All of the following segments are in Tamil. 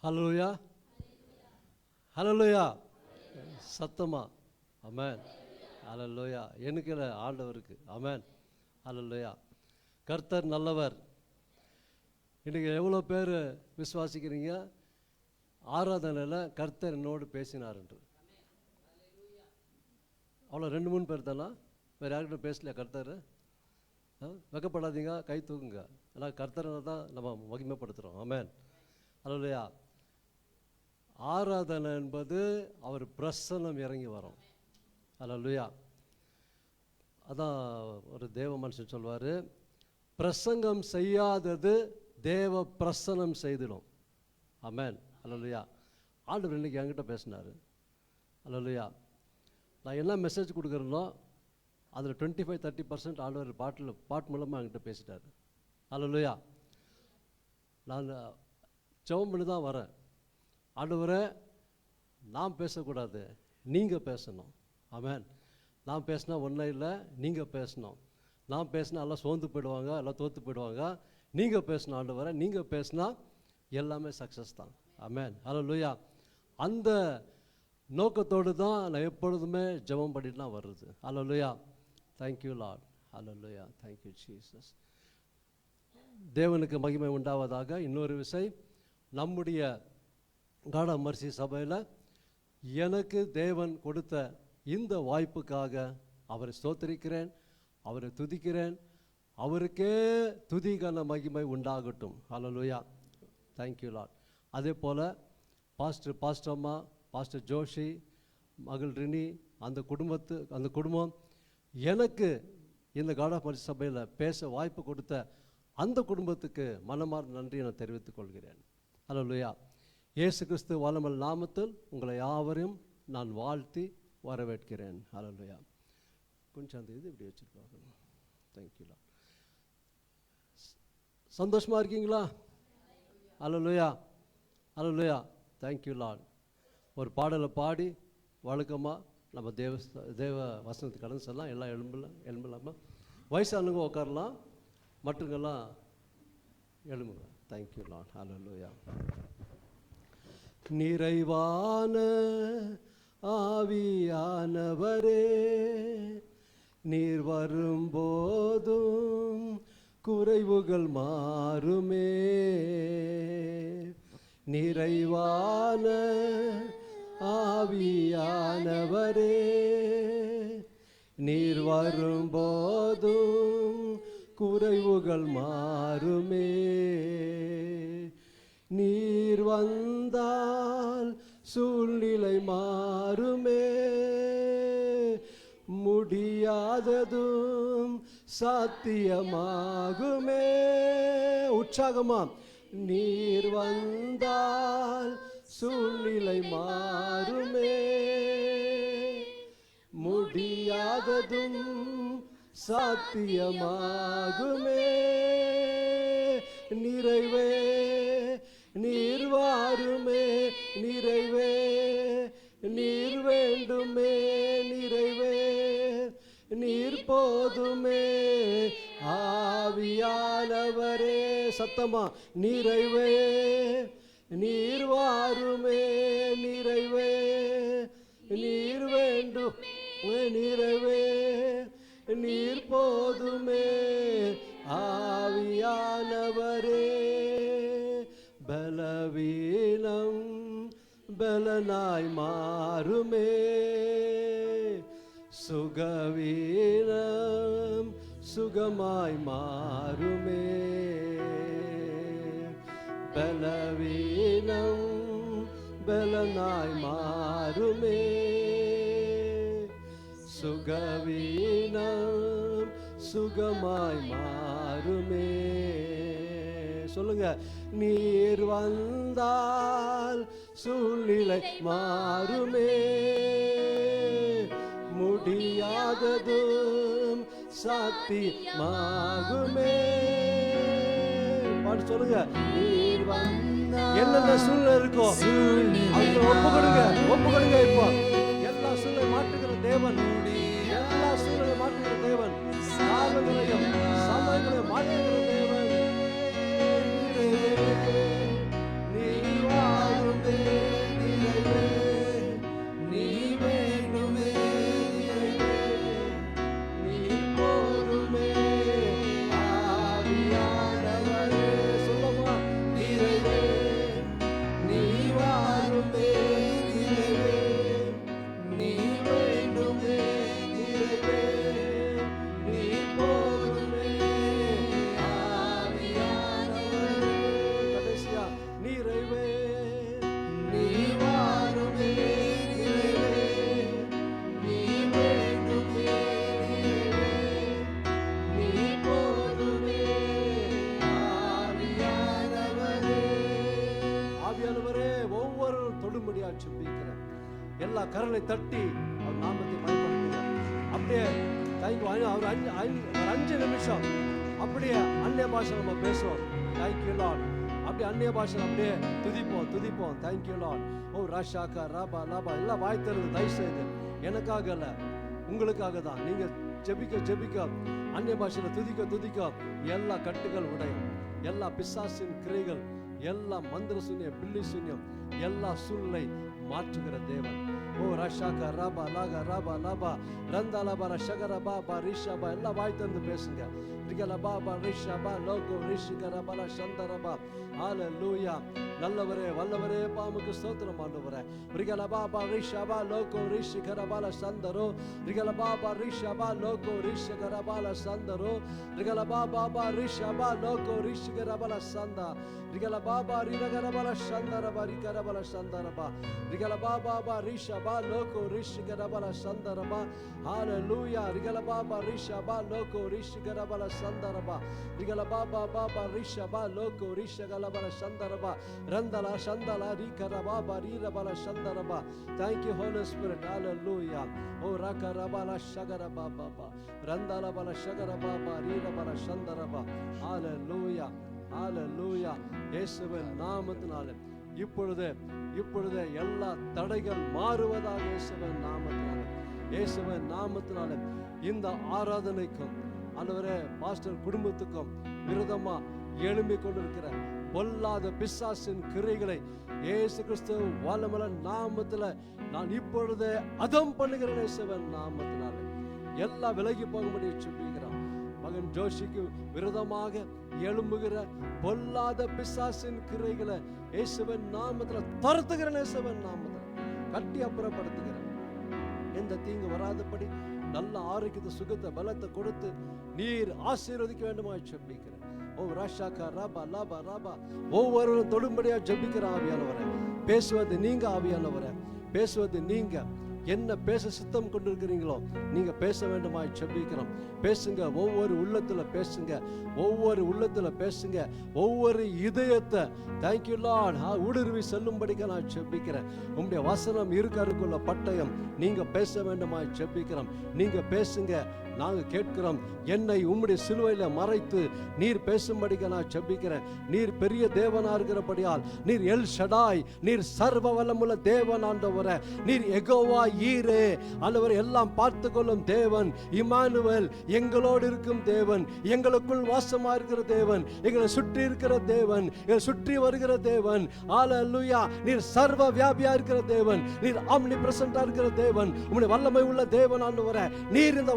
ஹல்லேலூயா, ஹல்லேலூயா. சத்தமா ஆமென். ஹல்லேலூயா. எனக்கு இல்லை, ஆண்டவருக்கு. ஆமென். ஹல்லேலூயா. கர்த்தர் நல்லவர். இன்றைக்கி எவ்வளோ பேர் விசுவாசிக்கிறீங்க? ஆராதனையில் கர்த்தர் என்னோடு பேசினார் என்று. அவ்வளோ 2-3 பேர் தானா? வேறு யார்கிட்ட பேசலையா கர்த்தர்? வெக்கப்படாதீங்க, கை தூக்குங்க. ஏன்னா கர்த்தரை தான் நம்ம மகிமைப்படுத்துகிறோம். ஆமென். ஹல்லேலூயா. ஆராதனை என்பது அவர் பிரசன்னம் இறங்கி வரும். ஹல்லேலூயா. அதான் ஒரு தேவ மனுஷன் சொல்வார், பிரசங்கம் செய்யாதது தேவ பிரசன்னம் செய்திடும். ஆமென். ஹல்லேலூயா. ஆண்டவர் இன்னைக்கு என்கிட்ட பேசினார். ஹல்லேலூயா. நான் என்ன மெசேஜ் கொடுக்குறேனோ அதில் 25-30% ஆண்டவர் பாட்டு மூலமாக என்கிட்ட பேசிட்டார். ஹல்லேலூயா. நான் ஜெபம் பண்ணி தான் வரேன். ஆண்டவரே, நான் பேசக்கூடாது, நீங்கள் பேசணும். ஆமென். நான் பேசினா ஒன்றும் இல்லை, நீங்கள் பேசணும். நான் பேசினா எல்லாம் சோர்ந்து போயிடுவாங்க, எல்லாம் தோற்று போயிடுவாங்க. நீங்கள் பேசணும் ஆண்டவரே, நீங்கள் பேசினா எல்லாமே சக்ஸஸ் தான். ஆமென். ஹல்லேலூயா. அந்த நோக்கத்தோடு தான் நான் எப்பொழுதுமே ஜெபம் பண்ணிட்டு தான் வருது. Hallelujah. Thank you Lord. Hallelujah. Thank you Jesus. தேவனுக்கு மகிமை உண்டாவதாக. இன்னொரு விஷயம், நம்முடைய காட் ஆஃப் மர்சி சபையில் எனக்கு தேவன் கொடுத்த இந்த வாய்ப்புக்காக அவரை ஸ்தோத்திரிக்கிறேன், அவரை துதிக்கிறேன். அவருக்கே துதிக்கான மகிமை உண்டாகட்டும். ஹல்லேலூயா. Thank you Lord. அதே போல் பாஸ்டர் அம்மா, பாஸ்டர் ஜோஷி, மகள் ரினி, அந்த குடும்பம் எனக்கு இந்த காட் ஆஃப் மர்சி சபையில் பேச வாய்ப்பு கொடுத்த அந்த குடும்பத்துக்கு மனமார்ந்த நன்றியை நான் தெரிவித்துக் கொள்கிறேன். ஹல்லேலூயா. இயேசு கிறிஸ்து வல்லமையுள்ள நாமத்தில் உங்களை யாவரையும் நான் வாழ்த்தி வரவேற்கிறேன். ஹல்லேலூயா. கொஞ்சம் அந்த இது இப்படி வச்சுருப்பாங்க. Thank you Lord. சந்தோஷமாக இருக்கீங்களா? ஹல்லேலூயா. ஹல்லேலூயா. Thank you Lord. ஒரு பாடலை பாடி வழக்கமாக நம்ம தேவ வசனத்துக்கு கடந்து செல்லலாம். எல்லாம் எழும்பலாமல் வயசானவங்க உட்காரலாம், மற்றவங்கெல்லாம் எழும்புங்க. Thank you Lord. ஹல்லேலூயா. நிறைவான ஆவியானவரே, நீர் வரும்போதும் குறைவுகள் மாறுமே. நிறைவான ஆவியானவரே, நீர் வரும்போதும் குறைவுகள் மாறுமே. நீர் வந்தால் சூழ்நிலை மாறுமே. முடியாததும் சாத்தியமாகுமே. உற்சாகமா, நீர் வந்தால் சூழ்நிலை மாறுமே. முடியாததும் சாத்தியமாகுமே. நிறைவே நீர் வாருமே. நிறைவே நீர் வேண்டுமே. நிறைவே நீர் போதுமே. ஆவியானவரே, சத்தமா, நிறைவே நீர் வாருமே. நிறைவே நீர் வேண்டுமே. நிறைவே நீர் போதுமே. ஆவியானவரே, பலவீனம் பலனாய் மாறுமே. சுகவீனம் சுகமாய் மாறுமே. பலவீனம் பலனாய் மாறுமே. சுகவீனம் சுகமாய் மாறுமே. சொல்லுங்க, நீர் வந்தால் சூழ்நிலை மாறுமே. முடியாததும் சாத்தியமாகுமே. பாட்டு சொல்லுங்க, நீர் வந்தால் என்னென்ன சூழ்நிலை இருக்கோ அவங்க ஒப்பு கொடுங்க. இப்போ எல்லா சூழ்நிலை மாற்றுகிற தேவன், எல்லா சூழ்நிலை மாற்றுகிற தேவன், காலங்களையும் சமயங்களையும் மாற்றுகிற தேவன். நீர் வாருமே. தொடும்படியா ஜெபிக்கிறேன். எல்லா கரங்களை தட்டி அவர் நாமத்தை மகிமைப்படுத்துங்க. அப்படியே அவர் 5 நிமிஷம் அப்படியே அந்நிய பாஷை நம்ம பேசுவோம். Thank you Lord. அப்படியே அந்நிய பாஷை அப்படியே துதிப்போம். Thank you Lord. ஓ ராஷாக்கா ராபா லாபா எல்லாம் வாய் தருது. தயவு செய்து எனக்காக அல்ல, உங்களுக்காக தான். நீங்க ஜெபிக்க அந்நிய பாஷையில துதிக்க எல்லா கட்டுகள் உடையும், எல்லா பிசாசின் கிரைகள், எல்லா மந்திர சூன்யம், பில்லி சூன்யம், எல்லா சூழ்நிலை மாற்றுகிற தேவன். ஓ ரஷாக்கா ராபா லாகா ராபா லாபா ரந்தா லாபா ரஷகரா பாபா ரிஷாபா எல்லாம் வாய் திறந்து பேசுங்க. ரிகலா பாபா ரிஷாபா லோகோ ரிஷிகரபா சந்தரபா. ஹalleluya. நல்லவரே வல்லவரே பாமுக்கு ஸ்தோத்திரம் ஆண்டவரே. ரிகலா பாபா ரிஷாபா லோகோ ரிஷிகரபா சந்தரோ. ரிகலா பாபா ரிஷாபா லோகோ ரிஷிகரபா சந்தரோ. ரிகலா பாபா ரிஷாபா லோகோ ரிஷிகரபா சந்தா. ரிகலா பாபா ரிகரபா சந்தரபா ரிகரபா சந்தரபா. ரிகலா பாபா ரிஷாபா லோகோ ரிஷிகரபா சந்தரபா. ஹalleluya. ரிகலா பாபா ரிஷாபா லோகோ ரிஷிகரபா சந்தரபா. ரிகலா பாபா ரிஷாபா லோகோ ரிஷிகரபா சந்தரபா. ரந்தலா சந்தலா ரிகரபா ரிரபா சந்தரபா. Thank you Holy Spirit. Hallelujah. ஓ ரகரபா ஷகரபா பாபா ரந்தலா பல ஷகரபா ரிரபா சந்தரபா. Hallelujah. Hallelujah. இயேசுவின் நாமத்தினாலே இப்பொழுது எல்லா தடைகள் மாறுவதாக இயேசுவின் நாமத்தினாலே இந்த ஆராதனைக்கும் ஆண்டவரே பாஸ்டர் குடும்பத்துக்கும் விரோதமா எழும்பிக் கொண்டிருக்கிற பொல்லாத பிசாசின் கிரைகளை இயேசு கிறிஸ்து வல்லமையுள்ள நாமத்துல நான் இப்பொழுதே அதம் பண்ணுகிறேன். இயேசுவின் நாமத்தினாலே எல்லாம் விலகி போகும்படி ஜெபிக்கிறோம். மகன் ஜோஷிக்கு விரோதமாக எழும்புகிற பொல்லாத பிசாசின் கிரைகளை இயேசுவின் நாமத்துல துரத்துகிறேன். இயேசுவின் நாமத்துல கட்டி அப்புறப்படுத்துகிறேன். எந்த தீங்கு வராதபடி நல்ல ஆரோக்கியத்தை, சுகத்தை, பலத்தை கொடுத்து நீர் ஆசீர்வதிக்க வேண்டுமா ஜெபிக்கிறேன். ஓ ராஷாக்கா ராபா லாபா ராபா ஒவ்வொருவரும் தொடும்படியா ஜெபிக்கிற ஆவியானவரே, பேசுவது நீங்க ஆவியானவரே, பேசுவது நீங்க. என்ன பேச சித்தம் கொண்டிருக்கிறீங்களோ நீங்க பேச வேண்டுமாய் ஜெபிக்கிறோம். பேசுங்க, ஒவ்வொரு உள்ளத்துல பேசுங்க, ஒவ்வொரு இதயத்தை தேங்க்யூ லார்ட் ஊடுருவி செல்லும்படிக்க நான் ஜெபிக்கிறேன். உங்களுடைய வசனம் இருக்கருக்குள்ள பட்டயம் நீங்க பேச வேண்டுமாய் ஜெபிக்கிறோம். நீங்க பேசுங்க, நாங்க கேட்கிறோம். என்னை உம்முடைய சிலுவையில மறைத்து நீர் பேசும்படிக்க நான் ஜெபிக்கிறேன். நீர் பெரிய தேவனா இருக்கிறபடியால், நீர் எல் ஷடாய், நீர் சர்வ வல்லமுள்ள தேவன் ஆண்டவரே, நீர் யெகோவா ஈரே ஆண்டவர், எல்லாம் பார்த்து கொள்ளும் தேவன், இம்மானுவேல், எங்களோடு இருக்கும் தேவன், எங்களுக்குள் வாசமா இருக்கிற தேவன், எங்களை சுற்றி இருக்கிற தேவன், எங்களை சுற்றி வருகிற தேவன். ஹalleluya. நீர் சர்வ வியாபியா இருக்கிற தேவன், நீர் ஆம்னி பிரசன்டா இருக்கிற தேவன், உம்முடைய வல்லமை உள்ள தேவன் ஆண்டவரே. நீர் இந்த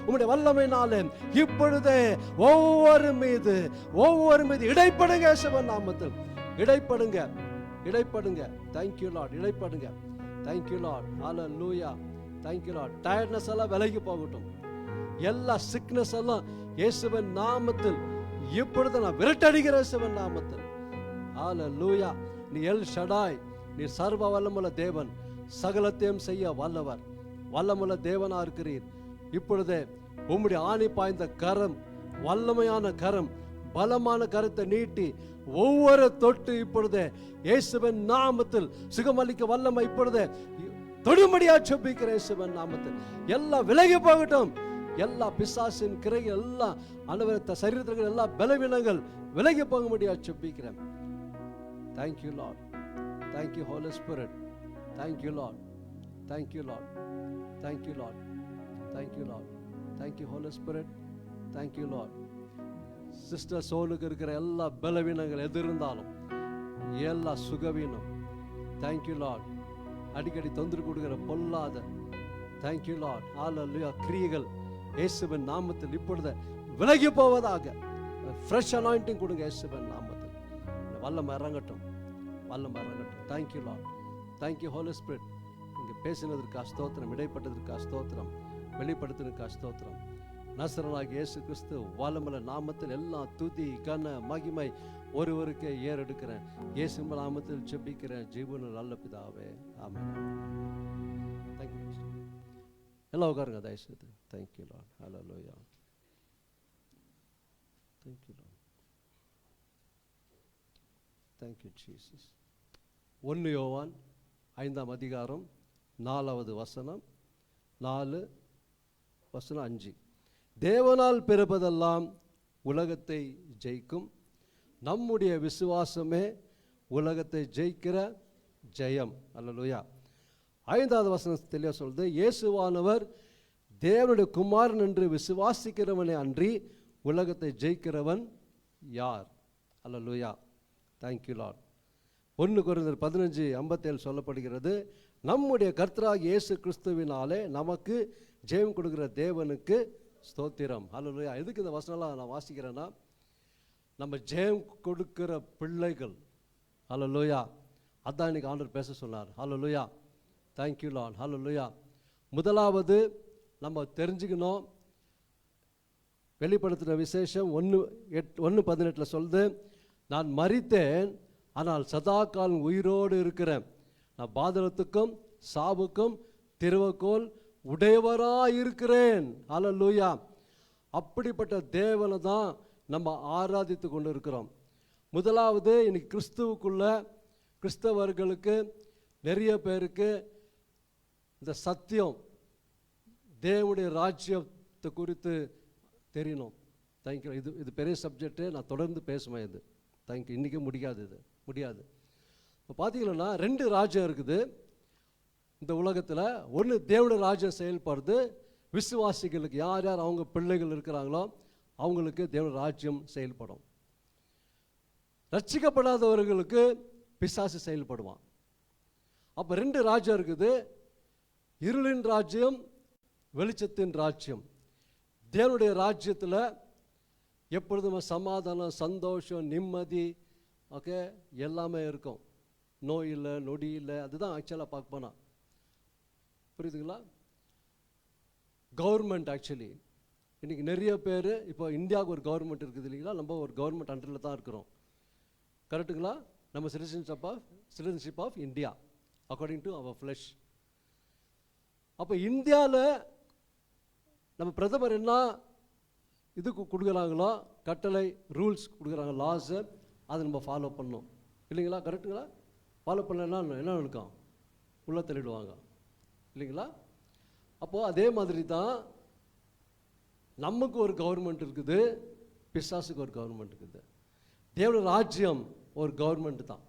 உம்முடைய வல்லமையினாலே இப்பொழுதே ஒவ்வொரு மீது இடைப்படுங்க. இயேசுவின் நாமத்தில் இடைப்படுங்க. Thank you Lord. இடைப்படுங்க. Thank you Lord. Hallelujah. Thank you Lord. Tiredness எல்லாம் விலகி போகட்டும். எல்லா சிக்னஸ் எல்லாம் இயேசுவின் நாமத்தில் இப்பொழுது நான் விரட்டடிக்கிற இயேசுவின் நாமத்தில். Hallelujah. நீ எல் ஷடாய், நீ சர்வ வல்லமுள்ள தேவன், சகலத்தையும் செய்ய வல்லமுள்ள தேவனா இருக்கிறீர். இப்பொழுதே உம்முடைய ஆணி பாய்ந்த கரம், வல்லமையான கரம், பலமான கரத்தை நீட்டி ஒவ்வொரு தொட்டு இப்பொழுதே இயேசுவின் நாமத்தில் சுகமளிக்க வல்லமை இப்பொழுதே தொடும்படியா ஜெபிக்கிற இயேசுவின் நாமத்தில் எல்லாம் விலகி போகட்டும். எல்லா பிசாசின் கிரை, எல்லா அனுபவத்த சரீரத்தில் எல்லா பலவீனங்கள் விலகி போகும்படியா ஜெபிக்கிறேன். Thank you Lord. Thank you Holy Spirit. Thank you Lord. Thank you Lord. Thank you Lord. Thank you Lord. Thank you Holy Spirit. Thank you Lord. Sister சோலுக்கு இருக்கிற எல்லா பலவீனங்கள் எது இருந்தாலும், எல்லா சுகவீனம், தேங்க்யூ லார்ட். அடிக்கடி தொந்தரவு கொடுக்கிற பொல்லாத தேங்க்யூ லார்ட் ஹalleluya கிரியைகள் இயேசுவின் நாமத்தில் இப்பொழுது விலகி போவதாக. ஃப்ரெஷ் அனாயிண்டிங் கொடுங்க இயேசுவின் நாமத்தில். வல்லமை இறங்கட்டும். Thank you Lord. Thank you Holi spirit. இங்கே பேசினதற்கு ஸ்தோத்திரம், இடைப்பட்டதற்கு ஸ்தோத்திரம், வெளிப்படுத்தினதற்கு ஸ்தோத்திரம். நசரனாகிய இயேசு கிறிஸ்து வல்லமையுள்ள நாமத்தில் எல்லா துதி கன மகிமை ஒருவருக்கே ஏறெடுக்கிறேன். இயேசு நாமத்தில் ஜெபிக்கிறேன் ஜீவனுள்ள நல்ல பிதாவே, ஆமென். தேங்க்யூ. எல்லாம் உட்காருங்க தயவுசெய்து. Thank you Lord. Hallelujah. Thank you Lord. Thank you Jesus. 1 யோவான் 5ஆம் அதிகாரம் 4வது வசனம், 4 வசனம் 5. தேவனால் பிறப்பதெல்லாம் உலகத்தை ஜெயிக்கும், நம்முடைய விசுவாசமே உலகத்தை ஜெயிக்கிற ஜெயம். அல்லேலூயா. 5வது வசனம் தெளிவாக சொல்லுது, இயேசுவானவர் தேவனுடைய குமாரன் என்று விசுவாசிக்கிறவனே அன்றி உலகத்தை ஜெயிக்கிறவன் யார்? அல்லேலூயா. Thank you Lord. 1 கொரிந்தியர் 15:57 சொல்லப்படுகிறது, நம்முடைய கர்த்தராகிய இயேசு கிறிஸ்துவினாலே நமக்கு ஜெயம் கொடுக்கிற தேவனுக்கு ஸ்தோத்திரம். அல்லேலூயா. எதுக்கு இந்த வசனம்லாம் நான் வாசிக்கிறேன்னா, நம்ம ஜெயம் கொடுக்கிற பிள்ளைகள். அல்லேலூயா. அதான் இன்னைக்கு ஆண்டவர் பேச சொன்னார். அல்லேலூயா. Thank you Lord. அல்லேலூயா. முதலாவது நம்ம தெரிஞ்சுக்கணும், வெளிப்படுத்தின விசேஷம் 1:18 சொல்லுது, நான் மரித்தேன் ஆனால் சதா காலம் உயிரோடு இருக்கிறேன், நான் பாதாளத்துக்கும் சாவுக்கும் திறவுகோல் உடையவராயிருக்கிறேன். அல்லேலூயா. அப்படிப்பட்ட தேவனை தான் நம்ம ஆராதித்து கொண்டு இருக்கிறோம். முதலாவது, இன்னைக்கு கிறிஸ்துவுக்குள்ள கிறிஸ்தவர்களுக்கு நிறைய பேருக்கு இந்த சத்தியம் தேவனுடைய ராஜ்யத்தை குறித்து தெரியணும். தேங்க்யூ. இது பெரிய சப்ஜெக்டு, நான் தொடர்ந்து பேசுவேன். இது தேங்க்யூ. இன்றைக்கி முடியாது, இது முடியாது. இப்போ பார்த்தீங்கன்னா 2 ராஜ்யம் இருக்குது இந்த உலகத்தில். ஒன்று தேவனுடைய ராஜ்யம் செயல்படுது, விசுவாசிகளுக்கு யார் யார் அவங்க பிள்ளைகள் இருக்கிறாங்களோ அவங்களுக்கு தேவனுடைய ராஜ்யம் செயல்படும். ரட்சிக்கப்படாதவர்களுக்கு பிசாசு செயல்படுவான். அப்போ 2 ராஜ்யம் இருக்குது, இருளின் ராஜ்யம், வெளிச்சத்தின் ராஜ்யம். தேவனுடைய ராஜ்யத்தில் எப்பொழுதுமே சமாதானம், சந்தோஷம், நிம்மதி, ஓகே, எல்லாமே இருக்கும். நோய் இல்லை, நொடி இல்லை. அதுதான் ஆக்சுவலாக பார்க்க போனால், புரியுதுங்களா? கவர்மெண்ட் ஆக்சுவலி இன்றைக்கி நிறைய பேர், இப்போ இந்தியாவுக்கு ஒரு கவர்மெண்ட் இருக்குது இல்லைங்களா, நம்ம ஒரு கவர்மெண்ட் அண்டரில் தான் இருக்கிறோம். கரெக்டுங்களா? நம்ம citizenship of India according to our flush. அப்போ இந்தியாவில் நம்ம பிரதமர் என்ன இதுக்கு கொடுக்குறாங்களோ, கட்டளை, ரூல்ஸ் கொடுக்குறாங்க, லாஸு, அதை நம்ம ஃபாலோ பண்ணணும் இல்லைங்களா? கரெக்டுங்களா? ஃபாலோ பண்ணலன்னா என்ன நடக்கும்? உள்ள தள்ளிடுவாங்க இல்லைங்களா? அப்போது அதே மாதிரி தான் நமக்கு ஒரு கவர்மெண்ட் இருக்குது, பிசாசுக்கு ஒரு கவர்மெண்ட் இருக்குது. தேவனுடைய ராஜ்யம் ஒரு கவர்மெண்ட் தான்.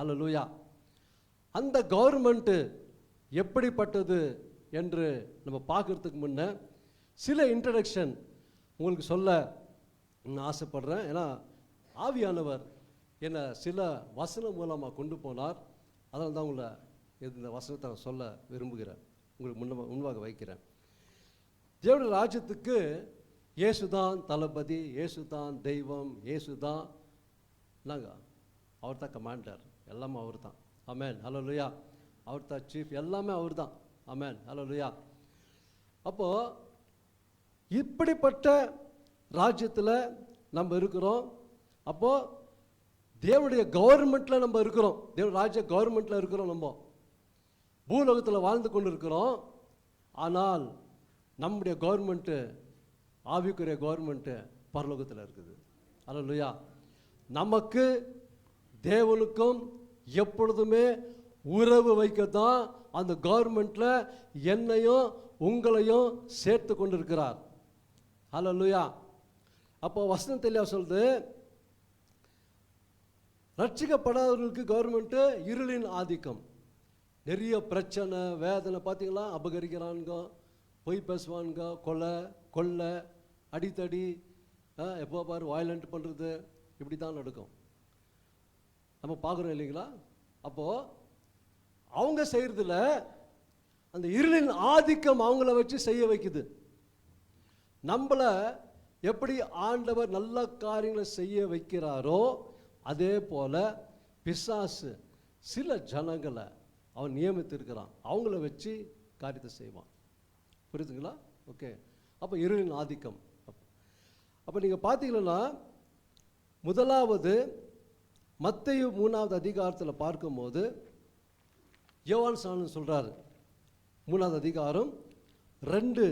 அல்லேலூயா. அந்த கவர்மெண்ட்டு எப்படிப்பட்டது என்று நம்ம பார்க்குறதுக்கு முன்னே சில இன்ட்ரடக்ஷன் உங்களுக்கு சொல்ல நான் ஆசைப்படுறேன். ஏன்னா ஆவியானவர் என்னை சில வசனம் மூலமாக கொண்டு போனார். அதனால தான் உங்களை இந்த வசனத்தை நான் சொல்ல விரும்புகிறேன், உங்களுக்கு முன்பாக வைக்கிறேன். தேவனுடைய ராஜ்யத்துக்கு இயேசு தான் தளபதி, இயேசு தான் தெய்வம், இயேசு தான் நாங்கள், அவர் தான் கமாண்டர், எல்லாமே அவர் தான். ஆமென். அல்லேலூயா. அவர் தான் சீஃப், எல்லாமே அவர் தான். ஆமென். அல்லேலூயா. அப்போது இப்படிப்பட்ட ராஜ்யத்தில் நம்ம இருக்கிறோம். அப்போது தேவனுடைய கவர்மெண்ட்டில் நம்ம இருக்கிறோம், தேவ ராஜ்ய கவர்மெண்ட்டில் இருக்கிறோம். நம்ம பூலோகத்தில் வாழ்ந்து கொண்டு இருக்கிறோம். ஆனால் நம்முடைய கவர்மெண்ட்டு, ஆவிக்குரிய கவர்மெண்ட்டு பரலோகத்தில் இருக்குது. அல்லேலூயா. நமக்கு தேவனுக்கும் எப்பொழுதுமே உறவு வைக்கத்தான் அந்த கவர்மெண்ட்டில் என்னையும் உங்களையும் சேர்த்து கொண்டிருக்கிறார். அல்லேலூயா. அப்போ வசனம் தெளிவாக சொல்லுது, ரட்சிக்கப்படாதவர்களுக்கு கவர்மெண்ட்டு இருளின் ஆதிக்கம், நிறைய பிரச்சனை, வேதனை. பார்த்தீங்களா? அபகரிக்கிறானுங்க, பொய் பேசுவானுங்க, கொள்ளை, அடித்தடி, எப்போ பாரு வயலண்ட் பண்ணுறது, இப்படி தான் நடக்கும். நம்ம பார்க்குறோம் இல்லைங்களா? அப்போது அவங்க செய்கிறதுல அந்த இருளின் ஆதிக்கம் அவங்கள வச்சு செய்ய வைக்குது. நம்மளை எப்படி ஆண்டவர் நல்ல காரியங்களை செய்ய வைக்கிறாரோ அதே போல் பிசாசு சில ஜனங்களை அவன் நியமித்திருக்கிறான், அவங்கள வச்சு காரியத்தை செய்வான். புரியுதுங்களா? ஓகே. அப்போ இருளின் ஆதிக்கம். அப்போ நீங்கள் பார்த்தீங்கன்னா முதலாவது மத்தேயு 3வது அதிகாரத்தில் பார்க்கும்போது யோவான் ஸ்நானன் சொல்கிறார், 3வது அதிகாரம் 2வது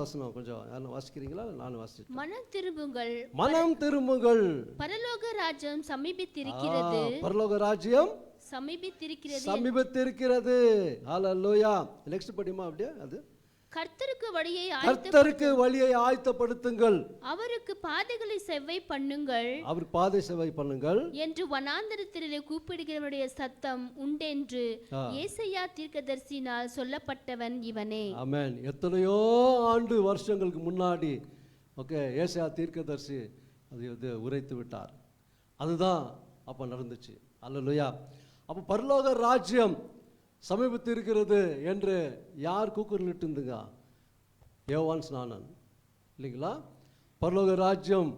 வசனம் கொஞ்சம் யாரும் வாசிக்கிறீங்களா? நான் வாசிக்கிறேன். மனம் திரும்புங்கள், பரலோக ராஜ்யம் சமீபித்திருக்கிறது. பரலோக ராஜ்யம் சமீபித்திருக்கிறது. ஹல்லேலூயா. நெக்ஸ்ட் படிமா அப்படியே. அது கர்த்தருக்கு வழியை ஆயத்தப்படுத்துங்கள், அவருக்கு பாதைகளை செவ்வை பண்ணுங்கள், அவர் பாதை செவ்வை பண்ணுங்கள் என்று வனாந்தரத்திலே கூப்பிடுகிறவருடைய சத்தம் உண்டென்று ஏசாயா தீர்க்கதரிசியினால் சொல்லப்பட்டவன் இவனே. ஆமென். எத்தனையோ ஆண்டு வருஷங்களுக்கு முன்னாடி ஏசாயா தீர்க்கதரிசி அது உரைத்து விட்டார். அதுதான் அப்ப நடந்துச்சு. அல்லேலூயா. அப்ப பரலோக ராஜ்யம் சமீபத்து இருக்கிறது என்று யார் கூக்குரலிட்டு இருந்துங்க? யோவான் ஸ்நானன் இல்லைங்களா? பரலோக ராஜ்யம்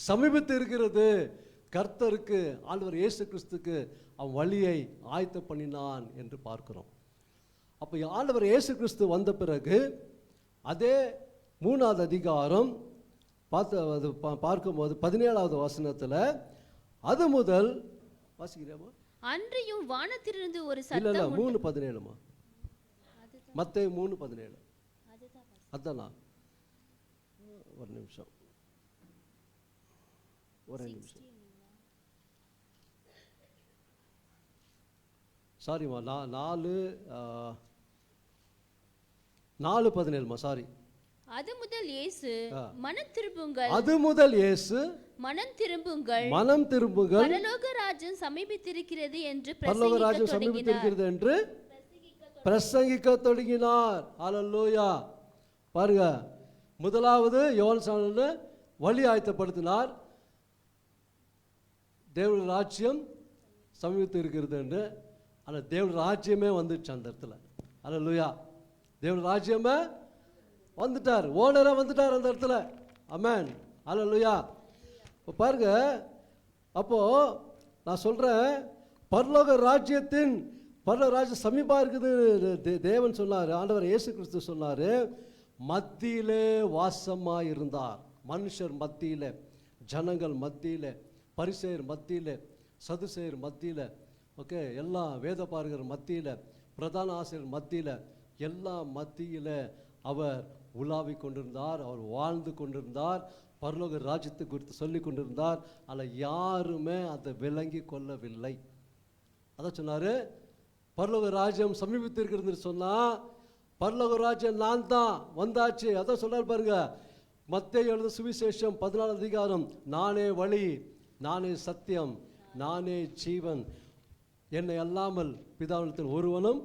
சமீபத்து இருக்கிறது, கர்த்தருக்கு ஆண்டவர் இயேசு கிறிஸ்துக்கு அவன் வழியை ஆயத்த பண்ணினான் என்று பார்க்கிறோம். அப்போ ஆண்டவர் இயேசு கிறிஸ்து வந்த பிறகு அதே 3வது அதிகாரம் பார்க்கும்போது 17வது வசனத்தில் அது முதல் வாசிக்கிறேமா? அன்றியும் வானத்திலிருந்து ஒரு சத்தம். இல்ல 3:17மா? மத்தேயு 3:17. அதானா? ஒரு நிமிஷம். சாரிமா, 4:17மா? சாரி. அது முதல் இயேசு மனம் திரும்புங்கள், மனம் திரும்புங்கள், பரலோக ராஜ்யம் சமீபித்திருக்கிறது என்று பிரசங்கிக்க தொடங்கினார். ஹல்லேலூயா. பாருங்க, முதலாவது யோவான் ஸ்நானன் வழி ஆயத்தப்படுத்தினார், தேவனுடைய ராஜ்யம் சமீபித்து இருக்கிறது என்று. ஆனால் தேவனுடைய ராஜ்யமே வந்துச்சு அந்த இடத்துல. ஹல்லேலூயா. தேவனுடைய ராஜ்யமே வந்துட்டார், ஓனரா வந்துட்டார் அந்த இடத்துல. ஆமென். ஹல்லேலூயா. இப்போ பாருங்க, அப்போ நான் சொல்றேன், பரலோக ராஜ்யம் சமீபா இருக்குது. தேவன் சொன்னார், ஆண்டவர் இயேசு கிறிஸ்து சொன்னார், மத்தியிலே வாசமாக இருந்தார். மனுஷர் மத்தியில், ஜனங்கள் மத்தியில், பரிசேயர் மத்தியில், சதுசேயர் மத்தியில், எல்லா வேத பாரகர் மத்தியில், பிரதான ஆசிரியர் மத்தியில், எல்லா மத்தியில் அவர் உலாவிக் கொண்டிருந்தார், அவர் வாழ்ந்து கொண்டிருந்தார், பரலோக ராஜ்யத்தை குறித்து சொல்லி கொண்டிருந்தார். அதில் யாருமே அதை விளங்கி கொள்ளவில்லை. அதான் சொன்னார், பரலோக ராஜ்யம் சமீபித்திருக்கிறது சொன்னா, பரலோக ராஜ்யம் நான் தான் வந்தாச்சு. அதான் சொன்னார் பாருங்க, மத்தேயு எழுதின சுவிசேஷம் 14வது அதிகாரம், நானே வழி, நானே சத்தியம், நானே ஜீவன், என்னை அல்லாமல் பிதாவினிடத்தில் ஒருவனும்